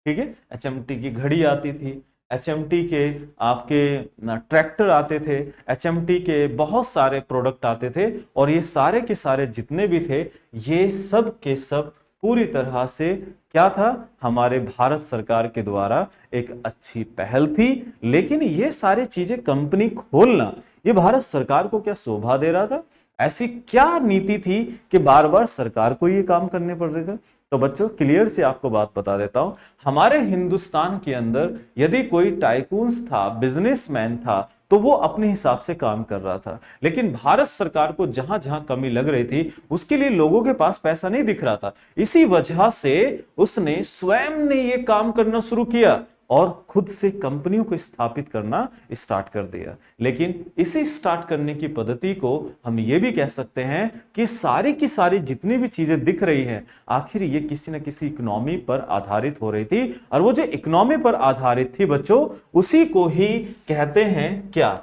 Speaker 1: ठीक है, HMT की घड़ी आती थी, HMT के आपके ट्रैक्टर आते थे, HMT के बहुत सारे प्रोडक्ट आते थे, और ये सारे के सारे जितने भी थे ये सब के सब पूरी तरह से क्या था, हमारे भारत सरकार के द्वारा एक अच्छी पहल थी। लेकिन ये सारी चीजें कंपनी खोलना ये भारत सरकार को क्या शोभा दे रहा था? ऐसी क्या नीति थी कि बार बार सरकार को ये काम करने पड़ रहे थे? तो बच्चों क्लियर से आपको बात बता देता हूं, हमारे हिंदुस्तान के अंदर यदि कोई टाइकून्स था, बिजनेसमैन था, तो वो अपने हिसाब से काम कर रहा था। लेकिन भारत सरकार को जहां जहां कमी लग रही थी उसके लिए लोगों के पास पैसा नहीं दिख रहा था। इसी वजह से उसने स्वयं ने ये काम करना शुरू किया और खुद से कंपनियों को स्थापित करना स्टार्ट कर दिया। लेकिन इसी स्टार्ट करने की पद्धति को हम ये भी कह सकते हैं कि सारी की सारी जितनी भी चीजें दिख रही हैं आखिर ये किसी न किसी इकोनॉमी पर आधारित हो रही थी, और वो जो इकोनॉमी पर आधारित थी बच्चों उसी को ही कहते हैं क्या?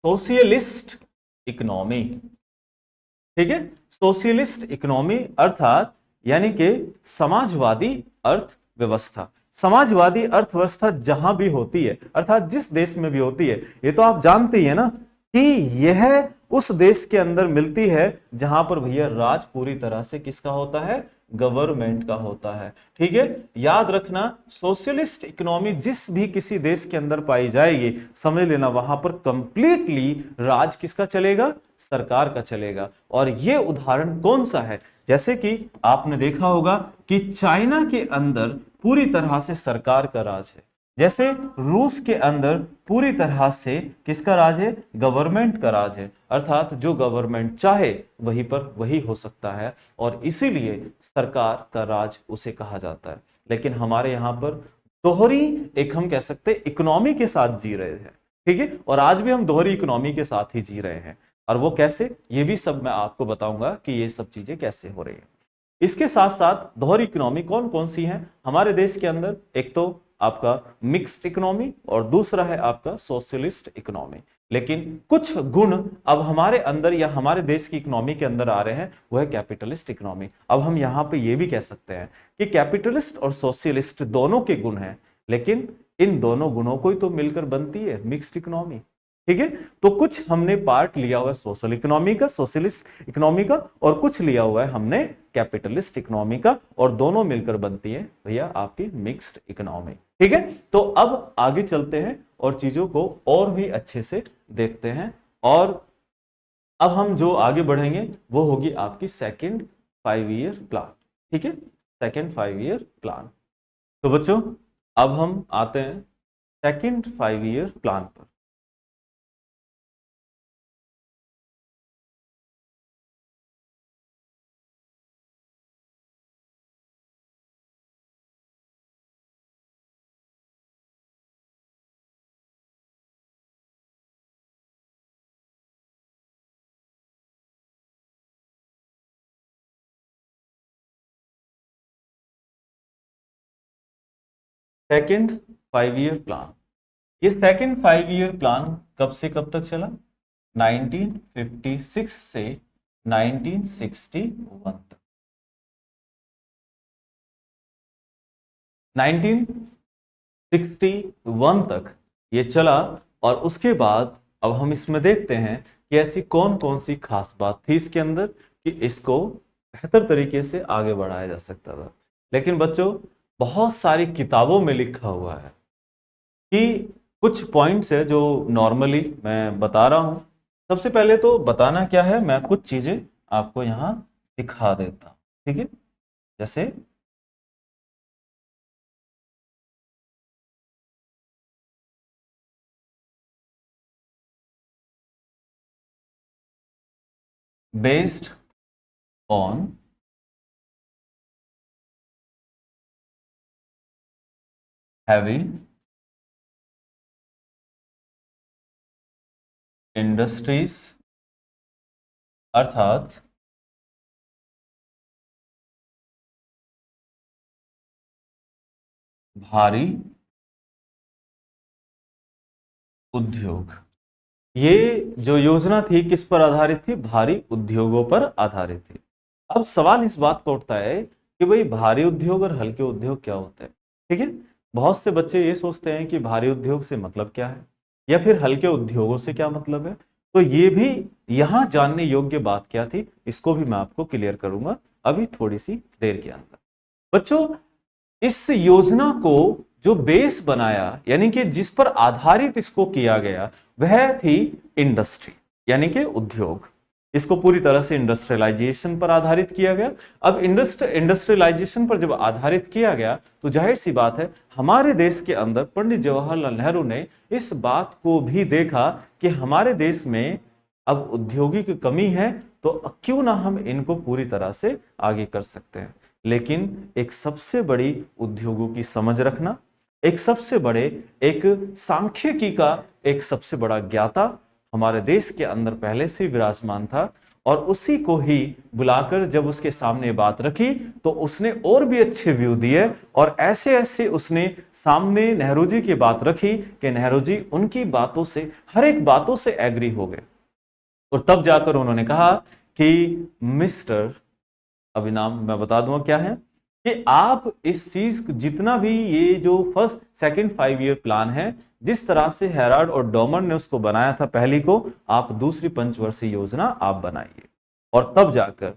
Speaker 1: Socialist economy. ठीक है। सोशलिस्ट इकोनॉमी अर्थात यानी कि समाजवादी अर्थव्यवस्था। समाजवादी अर्थव्यवस्था जहां भी होती है अर्थात जिस देश में भी होती है, ये तो आप जानते ही है ना कि यह उस देश के अंदर मिलती है जहां पर भैया राज पूरी तरह से किसका होता है, गवर्नमेंट का होता है। ठीक है, याद रखना सोशलिस्ट इकोनॉमी जिस भी किसी देश के अंदर पाई जाएगी, समझ लेना वहां पर कंप्लीटली राज किसका चलेगा, सरकार का चलेगा। और यह उदाहरण कौन सा है, जैसे कि आपने देखा होगा कि चाइना के अंदर पूरी तरह से सरकार का राज है, जैसे रूस के अंदर पूरी तरह से किसका राज है, गवर्नमेंट का राज है, अर्थात जो गवर्नमेंट चाहे वहीं पर वही हो सकता है और इसीलिए सरकार का राज उसे कहा जाता है। लेकिन हमारे यहां पर दोहरी एक हम कह सकते हैं इकोनॉमी के साथ जी रहे हैं। ठीक है, और आज भी हम दोहरी इकोनॉमी के साथ ही जी रहे हैं, और वो कैसे, ये भी सब मैं आपको बताऊंगा कि ये सब चीजें कैसे हो रही है। इसके साथ साथ दोहरी इकोनॉमी कौन कौन सी है हमारे देश के अंदर, एक तो आपका मिक्स्ड इकोनॉमी और दूसरा है आपका सोशलिस्ट इकोनॉमी। लेकिन कुछ गुण अब हमारे अंदर या हमारे देश की इकोनॉमी के अंदर आ रहे हैं, वो है कैपिटलिस्ट इकोनॉमी। अब हम यहां पे ये भी कह सकते हैं कि कैपिटलिस्ट और सोशलिस्ट दोनों के गुण हैं, लेकिन इन दोनों गुणों को ही तो मिलकर बनती है मिक्स्ड इकोनॉमी। ठीक है, तो कुछ हमने पार्ट लिया हुआ है सोशल इकोनॉमी का, सोशलिस्ट इकोनॉमी का, और कुछ लिया हुआ है हमने कैपिटलिस्ट इकोनॉमी का, और दोनों मिलकर बनती है भैया आपकी मिक्स्ड इकोनॉमी। ठीक है, तो अब आगे चलते हैं और चीजों को और भी अच्छे से देखते हैं, और अब हम जो आगे बढ़ेंगे वो होगी आपकी सेकेंड 5 ईयर प्लान। ठीक है, सेकेंड 5 ईयर प्लान। तो बच्चों अब हम आते हैं सेकेंड 5 ईयर प्लान पर। सेकेंड 5 ईयर प्लान, ये सेकेंड 5 ईयर प्लान कब से कब तक चला, 1956 से 1961 तक। 1961 तक ये चला, और उसके बाद अब हम इसमें देखते हैं कि ऐसी कौन कौन सी खास बात थी इसके अंदर कि इसको बेहतर तरीके से आगे बढ़ाया जा सकता था। लेकिन बच्चों बहुत सारी किताबों में लिखा हुआ है कि कुछ पॉइंट्स है जो नॉर्मली मैं बता रहा हूं। सबसे पहले तो बताना क्या है, मैं कुछ चीजें आपको यहां दिखा देता हूं। ठीक है, जैसे बेस्ड ऑन हैविंग इंडस्ट्रीज, अर्थात भारी उद्योग। ये जो योजना थी किस पर आधारित थी, भारी उद्योगों पर आधारित थी। अब सवाल इस बात का उठता है कि भाई भारी उद्योग और हल्के उद्योग क्या होते हैं। ठीक है, बहुत से बच्चे ये सोचते हैं कि भारी उद्योग से मतलब क्या है या फिर हल्के उद्योगों से क्या मतलब है। तो ये भी यहां जानने योग्य बात क्या थी, इसको भी मैं आपको क्लियर करूंगा अभी थोड़ी सी देर के अंदर। बच्चों इस योजना को जो बेस बनाया यानी कि जिस पर आधारित इसको किया गया वह थी इंडस्ट्री यानी कि उद्योग। इसको पूरी तरह से इंडस्ट्रियलाइजेशन पर आधारित किया गया। अब इंडस्ट्रियलाइजेशन पर जब आधारित किया गया तो जाहिर सी बात है हमारे देश के अंदर पंडित जवाहरलाल नेहरू ने इस बात को भी देखा कि हमारे देश में अब उद्योगी की कमी है, तो क्यों ना हम इनको पूरी तरह से आगे कर सकते हैं। लेकिन एक सबसे बड़ी उद्योगों की समझ रखना, एक सबसे बड़े एक सांख्यिकी का एक सबसे बड़ा ज्ञाता हमारे देश के अंदर पहले से विराजमान था, और उसी को ही बुलाकर जब उसके सामने बात रखी तो उसने और भी अच्छे व्यू दिए, और ऐसे ऐसे उसने सामने नेहरू जी की बात रखी कि नेहरू जी उनकी बातों से हर एक बातों से एग्री हो गए। और तब जाकर उन्होंने कहा कि मिस्टर, अभी नाम मैं बता दूंगा क्या है, कि आप इस चीज जितना भी ये जो फर्स्ट सेकंड 5 ईयर प्लान है, जिस तरह से हेराल्ड और डॉमर ने उसको बनाया था पहली को, आप दूसरी पंचवर्षीय योजना आप बनाइए। और तब जाकर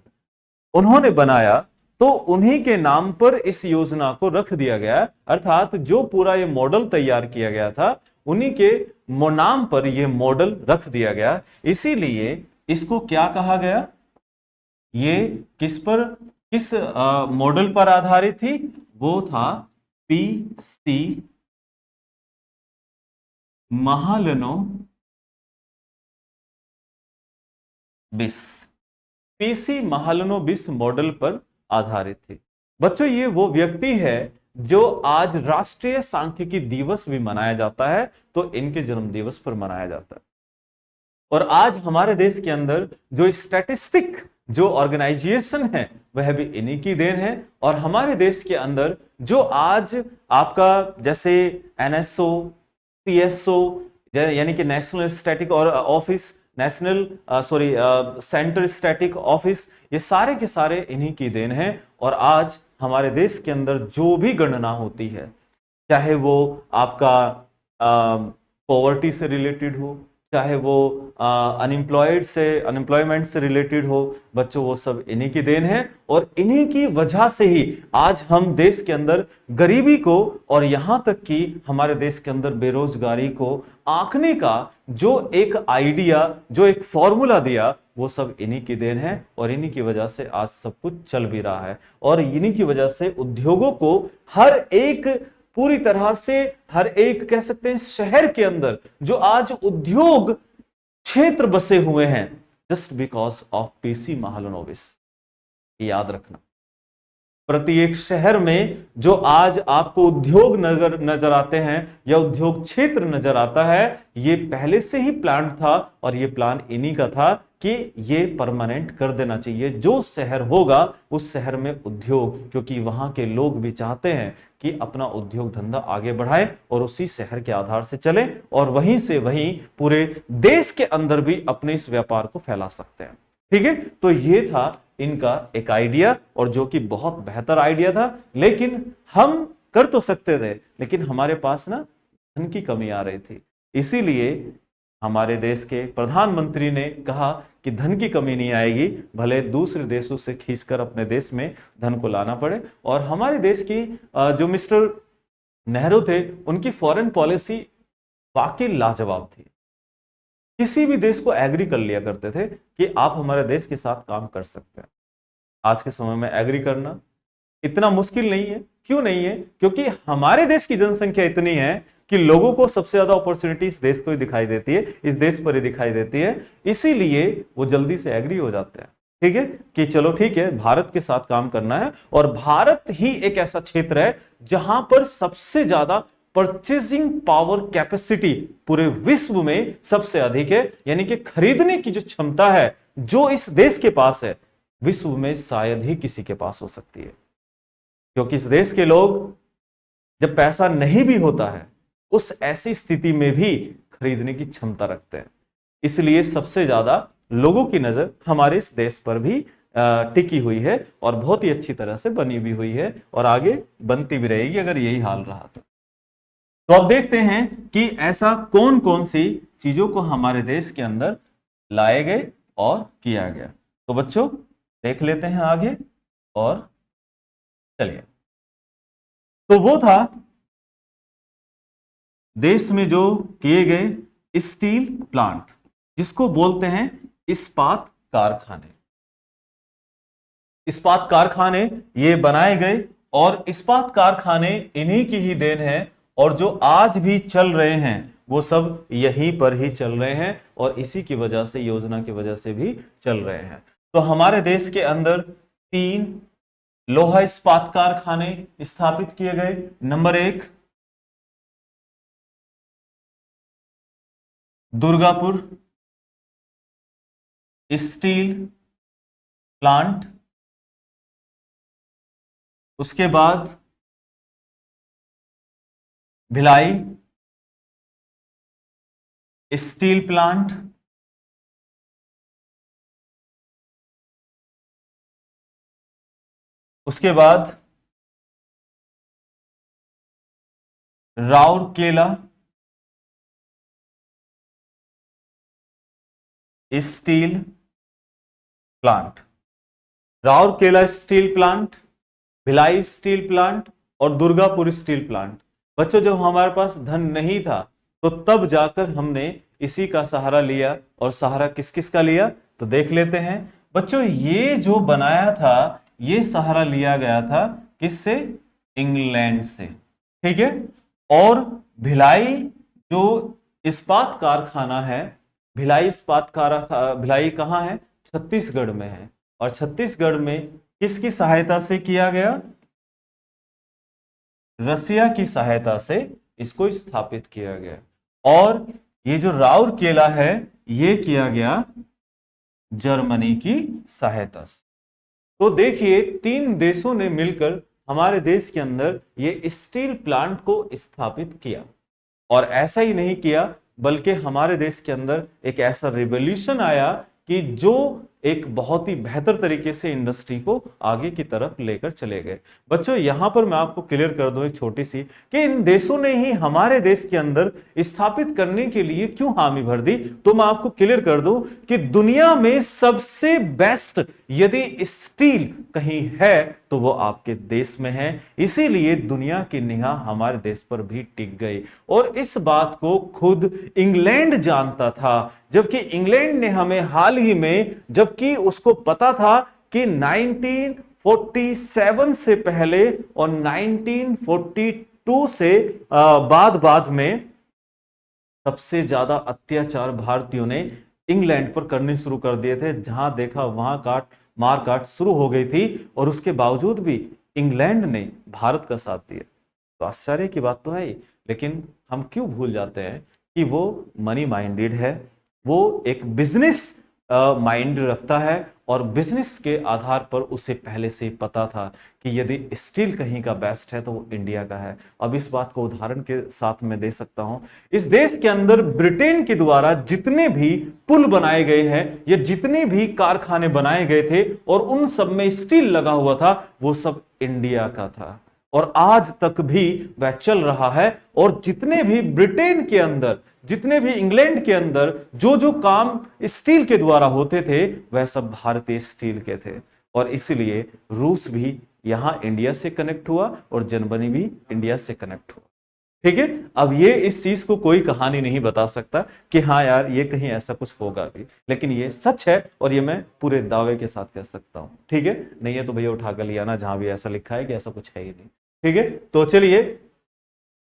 Speaker 1: उन्होंने बनाया तो उन्हीं के नाम पर इस योजना को रख दिया गया, अर्थात जो पूरा ये मॉडल तैयार किया गया था उन्हीं के नाम पर यह मॉडल रख दिया गया। इसीलिए इसको क्या कहा गया, ये किस मॉडल पर आधारित थी, वो था PC Mahalanobis. PC Mahalanobis model पर आधारित थी। बच्चों ये वो व्यक्ति है जो आज राष्ट्रीय सांख्यिकी दिवस भी मनाया जाता है, तो इनके जन्म दिवस पर मनाया जाता है। और आज हमारे देश के अंदर जो स्टैटिस्टिक जो ऑर्गेनाइजेशन है वह भी इन्हीं की देन है। और हमारे देश के अंदर जो आज आपका जैसे एनएसओ, सीएसओ यानी कि नेशनल स्टैटिक और ऑफिस, सेंट्रल स्टैटिक ऑफिस, ये सारे के सारे इन्हीं की देन है। और आज हमारे देश के अंदर जो भी गणना होती है, चाहे वो आपका पॉवर्टी से रिलेटेड हो, चाहे वो अनएम्प्लॉयमेंट से रिलेटेड हो, बच्चों वो सब इन्हीं की देन है। और इन्हीं की वजह से ही आज हम देश के अंदर गरीबी को और यहां तक कि हमारे देश के अंदर बेरोजगारी को आंकने का जो एक आइडिया, जो एक फॉर्मूला दिया, वो सब इन्हीं की देन है। और इन्हीं की वजह से आज सब कुछ चल भी रहा है। और इन्हीं की वजह से उद्योगों को हर एक पूरी तरह से हर एक कह सकते हैं शहर के अंदर जो आज उद्योग क्षेत्र बसे हुए हैं, just because of PC Mahalanobis. याद रखना, प्रत्येक शहर में जो आज आपको उद्योग नजर आते हैं या उद्योग क्षेत्र नजर आता है, ये पहले से ही प्लान था। और ये प्लान इन्हीं का था कि ये परमानेंट कर देना चाहिए। जो शहर होगा उस शहर में उद्योग, क्योंकि वहां के लोग भी चाहते हैं कि अपना उद्योग धंधा आगे बढ़ाएं और उसी शहर के आधार से चले, और वहीं से वहीं पूरे देश के अंदर भी अपने इस व्यापार को फैला सकते हैं। ठीक है, तो ये था इनका एक आइडिया, और जो कि बहुत बेहतर आइडिया था। लेकिन हम कर तो सकते थे, लेकिन हमारे पास ना धन की कमी आ रही थी। इसीलिए हमारे देश के प्रधानमंत्री ने कहा कि धन की कमी नहीं आएगी, भले दूसरे देशों से खींचकर अपने देश में धन को लाना पड़े। और हमारे देश की जो मिस्टर नेहरू थे, उनकी फॉरेन पॉलिसी वाकई लाजवाब थी। किसी भी देश को एग्री कर लिया करते थे कि आप हमारे देश के साथ काम कर सकते हैं। आज के समय में एग्री करना इतना मुश्किल नहीं है। क्यों नहीं है? क्योंकि हमारे देश की जनसंख्या इतनी है कि लोगों को सबसे ज्यादा अपॉर्चुनिटी इस देश को ही दिखाई देती है, इस देश पर ही दिखाई देती है। इसीलिए वो जल्दी से एग्री हो जाते हैं। ठीक है कि चलो ठीक है, भारत के साथ काम करना है। और भारत ही एक ऐसा क्षेत्र है जहां पर सबसे ज्यादा परचेजिंग पावर कैपेसिटी पूरे विश्व में सबसे अधिक है। यानी कि खरीदने की जो क्षमता है जो इस देश के पास है, विश्व में शायद ही किसी के पास हो सकती है। क्योंकि इस देश के लोग जब पैसा नहीं भी होता है, उस ऐसी स्थिति में भी खरीदने की क्षमता रखते हैं। इसलिए सबसे ज्यादा लोगों की नजर हमारे इस देश पर भी टिकी हुई है, और बहुत ही अच्छी तरह से बनी भी हुई है, और आगे बनती भी रहेगी अगर यही हाल रहा तो अब देखते हैं कि ऐसा कौन कौन सी चीजों को हमारे देश के अंदर लाए गए और किया गया। तो बच्चों देख लेते हैं आगे, और चलिए। तो वो था देश में जो किए गए स्टील प्लांट, जिसको बोलते हैं इस्पात कारखाने। इस्पात कारखाने ये बनाए गए, और इस्पात कारखाने इन्हीं की ही देन है। और जो आज भी चल रहे हैं वो सब यहीं पर ही चल रहे हैं, और इसी की वजह से, योजना की वजह से भी चल रहे हैं। तो हमारे देश के अंदर 3 लोहा इस्पात कारखाने स्थापित किए गए। नंबर 1 दुर्गापुर स्टील प्लांट, उसके बाद भिलाई स्टील प्लांट, उसके बाद Rourkela steel plant, Rourkela steel plant, Bhilai steel plant और दुर्गापुर स्टील प्लांट। बच्चों जब हमारे पास धन नहीं था तो तब जाकर हमने इसी का सहारा लिया, और सहारा किस किस का लिया तो देख लेते हैं। बच्चों ये जो बनाया था ये सहारा लिया गया था किससे, इंग्लैंड से, ठीक है। और भिलाई जो इस्पात कारखाना है, भिलाई इस्पात कारखाना, भिलाई कहां है, छत्तीसगढ़ में है, और छत्तीसगढ़ में किसकी सहायता से किया गया, रसिया की सहायता से इसको स्थापित किया गया। और ये जो राउरकेला है ये किया गया जर्मनी की सहायता से। तो देखिए तीन देशों ने मिलकर हमारे देश के अंदर ये स्टील प्लांट को स्थापित किया, और ऐसा ही नहीं किया बल्कि हमारे देश के अंदर एक ऐसा रिवॉल्यूशन आया कि जो एक बहुत ही बेहतर तरीके से इंडस्ट्री को आगे की तरफ लेकर चले गए। बच्चों यहां पर मैं आपको क्लियर कर दूं एक छोटी सी, कि इन देशों ने ही हमारे देश के अंदर स्थापित करने के लिए क्यों हामी भर दी। तो मैं आपको क्लियर कर दूं कि दुनिया में सबसे बेस्ट यदि स्टील कहीं है तो वो आपके देश में है, इसीलिए दुनिया की निगाह हमारे देश पर भी टिक गई। और इस बात को खुद इंग्लैंड जानता था, जबकि इंग्लैंड ने हमें हाल ही में, जबकि उसको पता था कि 1947 से पहले और 1942 से बाद में सबसे ज्यादा अत्याचार भारतीयों ने इंग्लैंड पर करने शुरू कर दिए थे, जहां देखा वहां मार काट शुरू हो गई थी, और उसके बावजूद भी इंग्लैंड ने भारत का साथ दिया। तो आश्चर्य की बात तो है ही, लेकिन हम क्यों भूल जाते हैं कि वो मनी माइंडेड है, वो एक बिजनेस माइंड रखता है, और बिजनेस के आधार पर उसे पहले से पता था कि यदि स्टील कहीं का बेस्ट है तो वो इंडिया का है। अब इस बात को उदाहरण के साथ में दे सकता हूं। इस देश के अंदर ब्रिटेन के द्वारा जितने भी पुल बनाए गए हैं या जितने भी कारखाने बनाए गए थे और उन सब में स्टील लगा हुआ था, वो सब इंडिया का था, और आज तक भी वह चल रहा है। और जितने भी ब्रिटेन के अंदर, जितने भी इंग्लैंड के अंदर जो जो काम स्टील के द्वारा होते थे वह सब भारतीय स्टील के थे, और इसलिए रूस भी यहां इंडिया से कनेक्ट हुआ और जर्मनी भी इंडिया से कनेक्ट हुआ, ठीक है। अब ये इस चीज को कोई कहानी नहीं बता सकता कि हाँ यार ये कहीं ऐसा कुछ होगा भी, लेकिन ये सच है और ये मैं पूरे दावे के साथ कह सकता हूं, ठीक है। नहीं है तो भैया उठा कर लिया ना, जहां भी ऐसा लिखा है कि ऐसा कुछ है ही नहीं, ठीक है। तो चलिए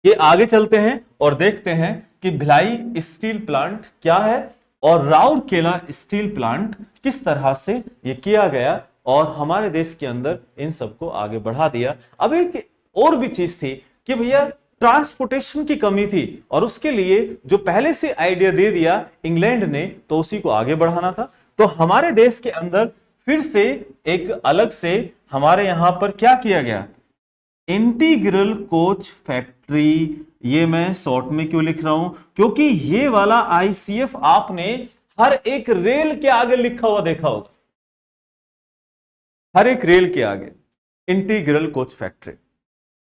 Speaker 1: ये आगे चलते हैं और देखते हैं कि भिलाई स्टील प्लांट क्या है और राउरकेला स्टील प्लांट किस तरह से ये किया गया और हमारे देश के अंदर इन सबको आगे बढ़ा दिया। अब एक और भी चीज थी कि भैया ट्रांसपोर्टेशन की कमी थी, और उसके लिए जो पहले से आइडिया दे दिया इंग्लैंड ने, तो उसी को आगे बढ़ाना था। तो हमारे देश के अंदर फिर से एक अलग से हमारे यहां पर क्या किया गया, इंटीग्रल कोच फैक्ट्री। ये मैं शॉर्ट में क्यों लिख रहा हूं, क्योंकि ये वाला आईसीएफ आपने हर एक रेल के आगे लिखा हुआ देखा होगा, हर एक रेल के आगे इंटीग्रल कोच फैक्ट्री।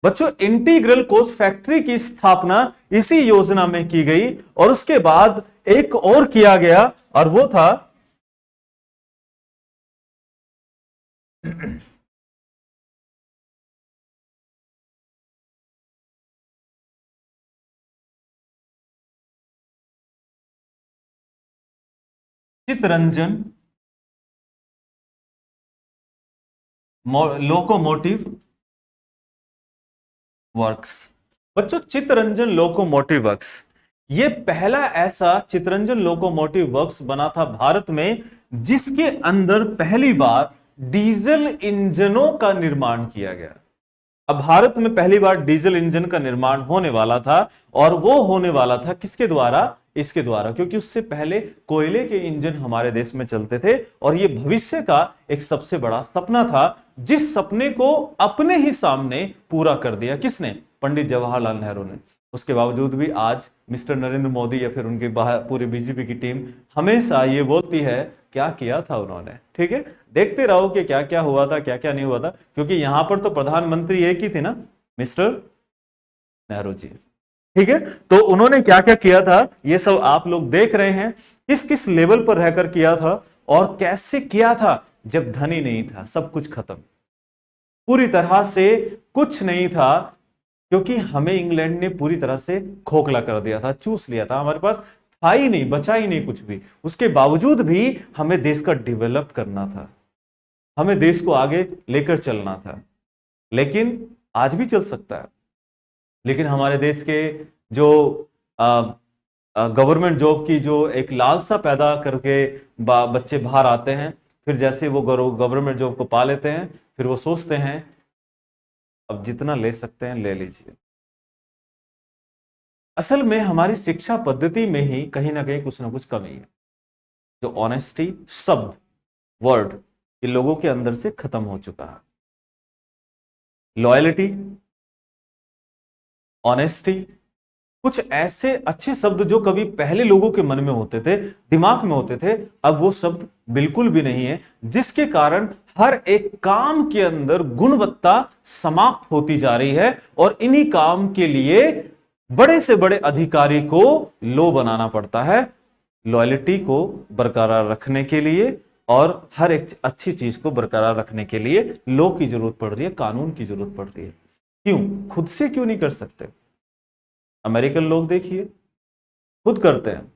Speaker 1: बच्चों इंटीग्रल कोच फैक्ट्री की स्थापना इसी योजना में की गई, और उसके बाद एक और किया गया, और वो था चितरंजन लोकोमोटिव वर्क्स। बच्चों चितरंजन लोकोमोटिव वर्क्स ये पहला ऐसा चितरंजन लोकोमोटिव वर्क्स बना था भारत में, जिसके अंदर पहली बार डीजल इंजनों का निर्माण किया गया। अब भारत में पहली बार डीजल इंजन का निर्माण होने वाला था, और वो होने वाला था किसके द्वारा, इसके द्वारा, क्योंकि उससे पहले कोयले के इंजन हमारे देश में चलते थे, और ये भविष्य का एक सबसे बड़ा सपना था, जिस सपने को अपने ही सामने पूरा कर दिया किसने, पंडित जवाहरलाल नेहरू ने। उसके बावजूद भी आज मिस्टर नरेंद्र मोदी या फिर उनके पूरे बीजेपी की टीम हमेशा ये बोलती है क्या किया था उन्होंने। ठीक है, देखते रहो कि क्या क्या हुआ था, क्या क्या नहीं हुआ था, क्योंकि यहां पर तो प्रधानमंत्री एक ही थे ना, मिस्टर नेहरू जी। ठीक है, तो उन्होंने क्या क्या किया था ये सब आप लोग देख रहे हैं, किस किस लेवल पर रहकर किया था और कैसे किया था। जब धन ही नहीं था, सब कुछ खत्म, पूरी तरह से कुछ नहीं था, क्योंकि हमें इंग्लैंड ने पूरी तरह से खोखला कर दिया था, चूस लिया था, हमारे पास था ही नहीं, बचा ही नहीं कुछ भी। उसके बावजूद भी हमें देश का डेवलप करना था, हमें देश को आगे लेकर चलना था। लेकिन आज भी चल सकता है, लेकिन हमारे देश के जो गवर्नमेंट जॉब की जो एक लालसा पैदा करके बच्चे बाहर आते हैं, फिर जैसे वो गवर्नमेंट जॉब को पा लेते हैं, फिर वो सोचते हैं अब जितना ले सकते हैं ले लीजिए। असल में हमारी शिक्षा पद्धति में ही कहीं ना कहीं कुछ ना कुछ कमी है। जो ऑनेस्टी शब्द वर्ड ये लोगों के अंदर से खत्म हो चुका है। लॉयल्टी, ऑनेस्टी, कुछ ऐसे अच्छे शब्द जो कभी पहले लोगों के मन में होते थे, दिमाग में होते थे, अब वो शब्द बिल्कुल भी नहीं है, जिसके कारण हर एक काम के अंदर गुणवत्ता समाप्त होती जा रही है। और इन्हीं काम के लिए बड़े से बड़े अधिकारी को लो बनाना पड़ता है, लॉयल्टी को बरकरार रखने के लिए, और हर एक अच्छी चीज को बरकरार रखने के लिए लॉ की जरूरत पड़ रही है, कानून की जरूरत पड़ रही है। क्यों? खुद से क्यों नहीं कर सकते? अमेरिकन लोग देखिए खुद करते हैं,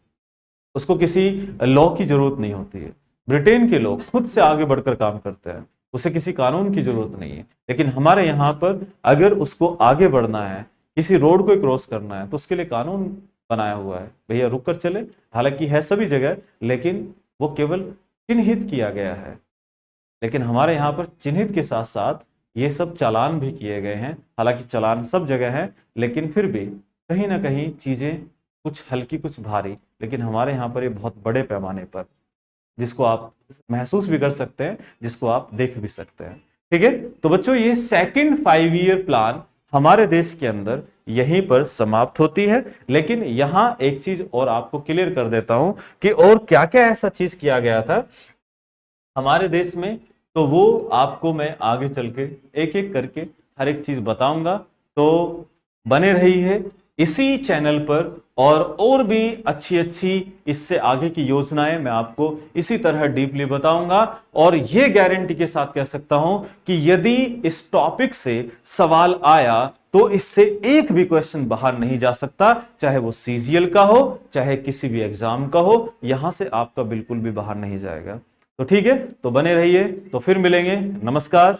Speaker 1: उसको किसी लॉ की जरूरत नहीं होती है। ब्रिटेन के लोग खुद से आगे बढ़कर काम करते हैं, उसे किसी कानून की जरूरत नहीं है। लेकिन हमारे यहां पर अगर उसको आगे बढ़ना है, किसी रोड को क्रॉस करना है, तो उसके लिए कानून बनाया हुआ है, भैया रुक कर चले। हालांकि है सभी जगह, लेकिन वो केवल चिन्हित किया गया है। लेकिन हमारे यहाँ पर चिन्हित के साथ साथ ये सब चालान भी किए गए हैं। हालांकि चालान सब जगह है, लेकिन फिर भी कहीं ना कहीं चीजें कुछ हल्की कुछ भारी, लेकिन हमारे यहाँ पर ये बहुत बड़े पैमाने पर, जिसको आप महसूस भी कर सकते हैं, जिसको आप देख भी सकते हैं। ठीक है, तो बच्चों ये सेकंड 5 ईयर प्लान हमारे देश के अंदर यहीं पर समाप्त होती है। लेकिन यहां एक चीज और आपको क्लियर कर देता हूं कि और क्या क्या ऐसा चीज किया गया था हमारे देश में, तो वो आपको मैं आगे चल के एक एक करके हर एक चीज बताऊंगा। तो बने रही है इसी चैनल पर, और भी अच्छी अच्छी इससे आगे की योजनाएं मैं आपको इसी तरह डीपली बताऊंगा। और ये गारंटी के साथ कह सकता हूं कि यदि इस टॉपिक से सवाल आया तो इससे एक भी क्वेश्चन बाहर नहीं जा सकता, चाहे वो सीजीएल का हो, चाहे किसी भी एग्जाम का हो, यहां से आपका बिल्कुल भी बाहर नहीं जाएगा। तो ठीक है, तो बने रहिए, तो फिर मिलेंगे। नमस्कार।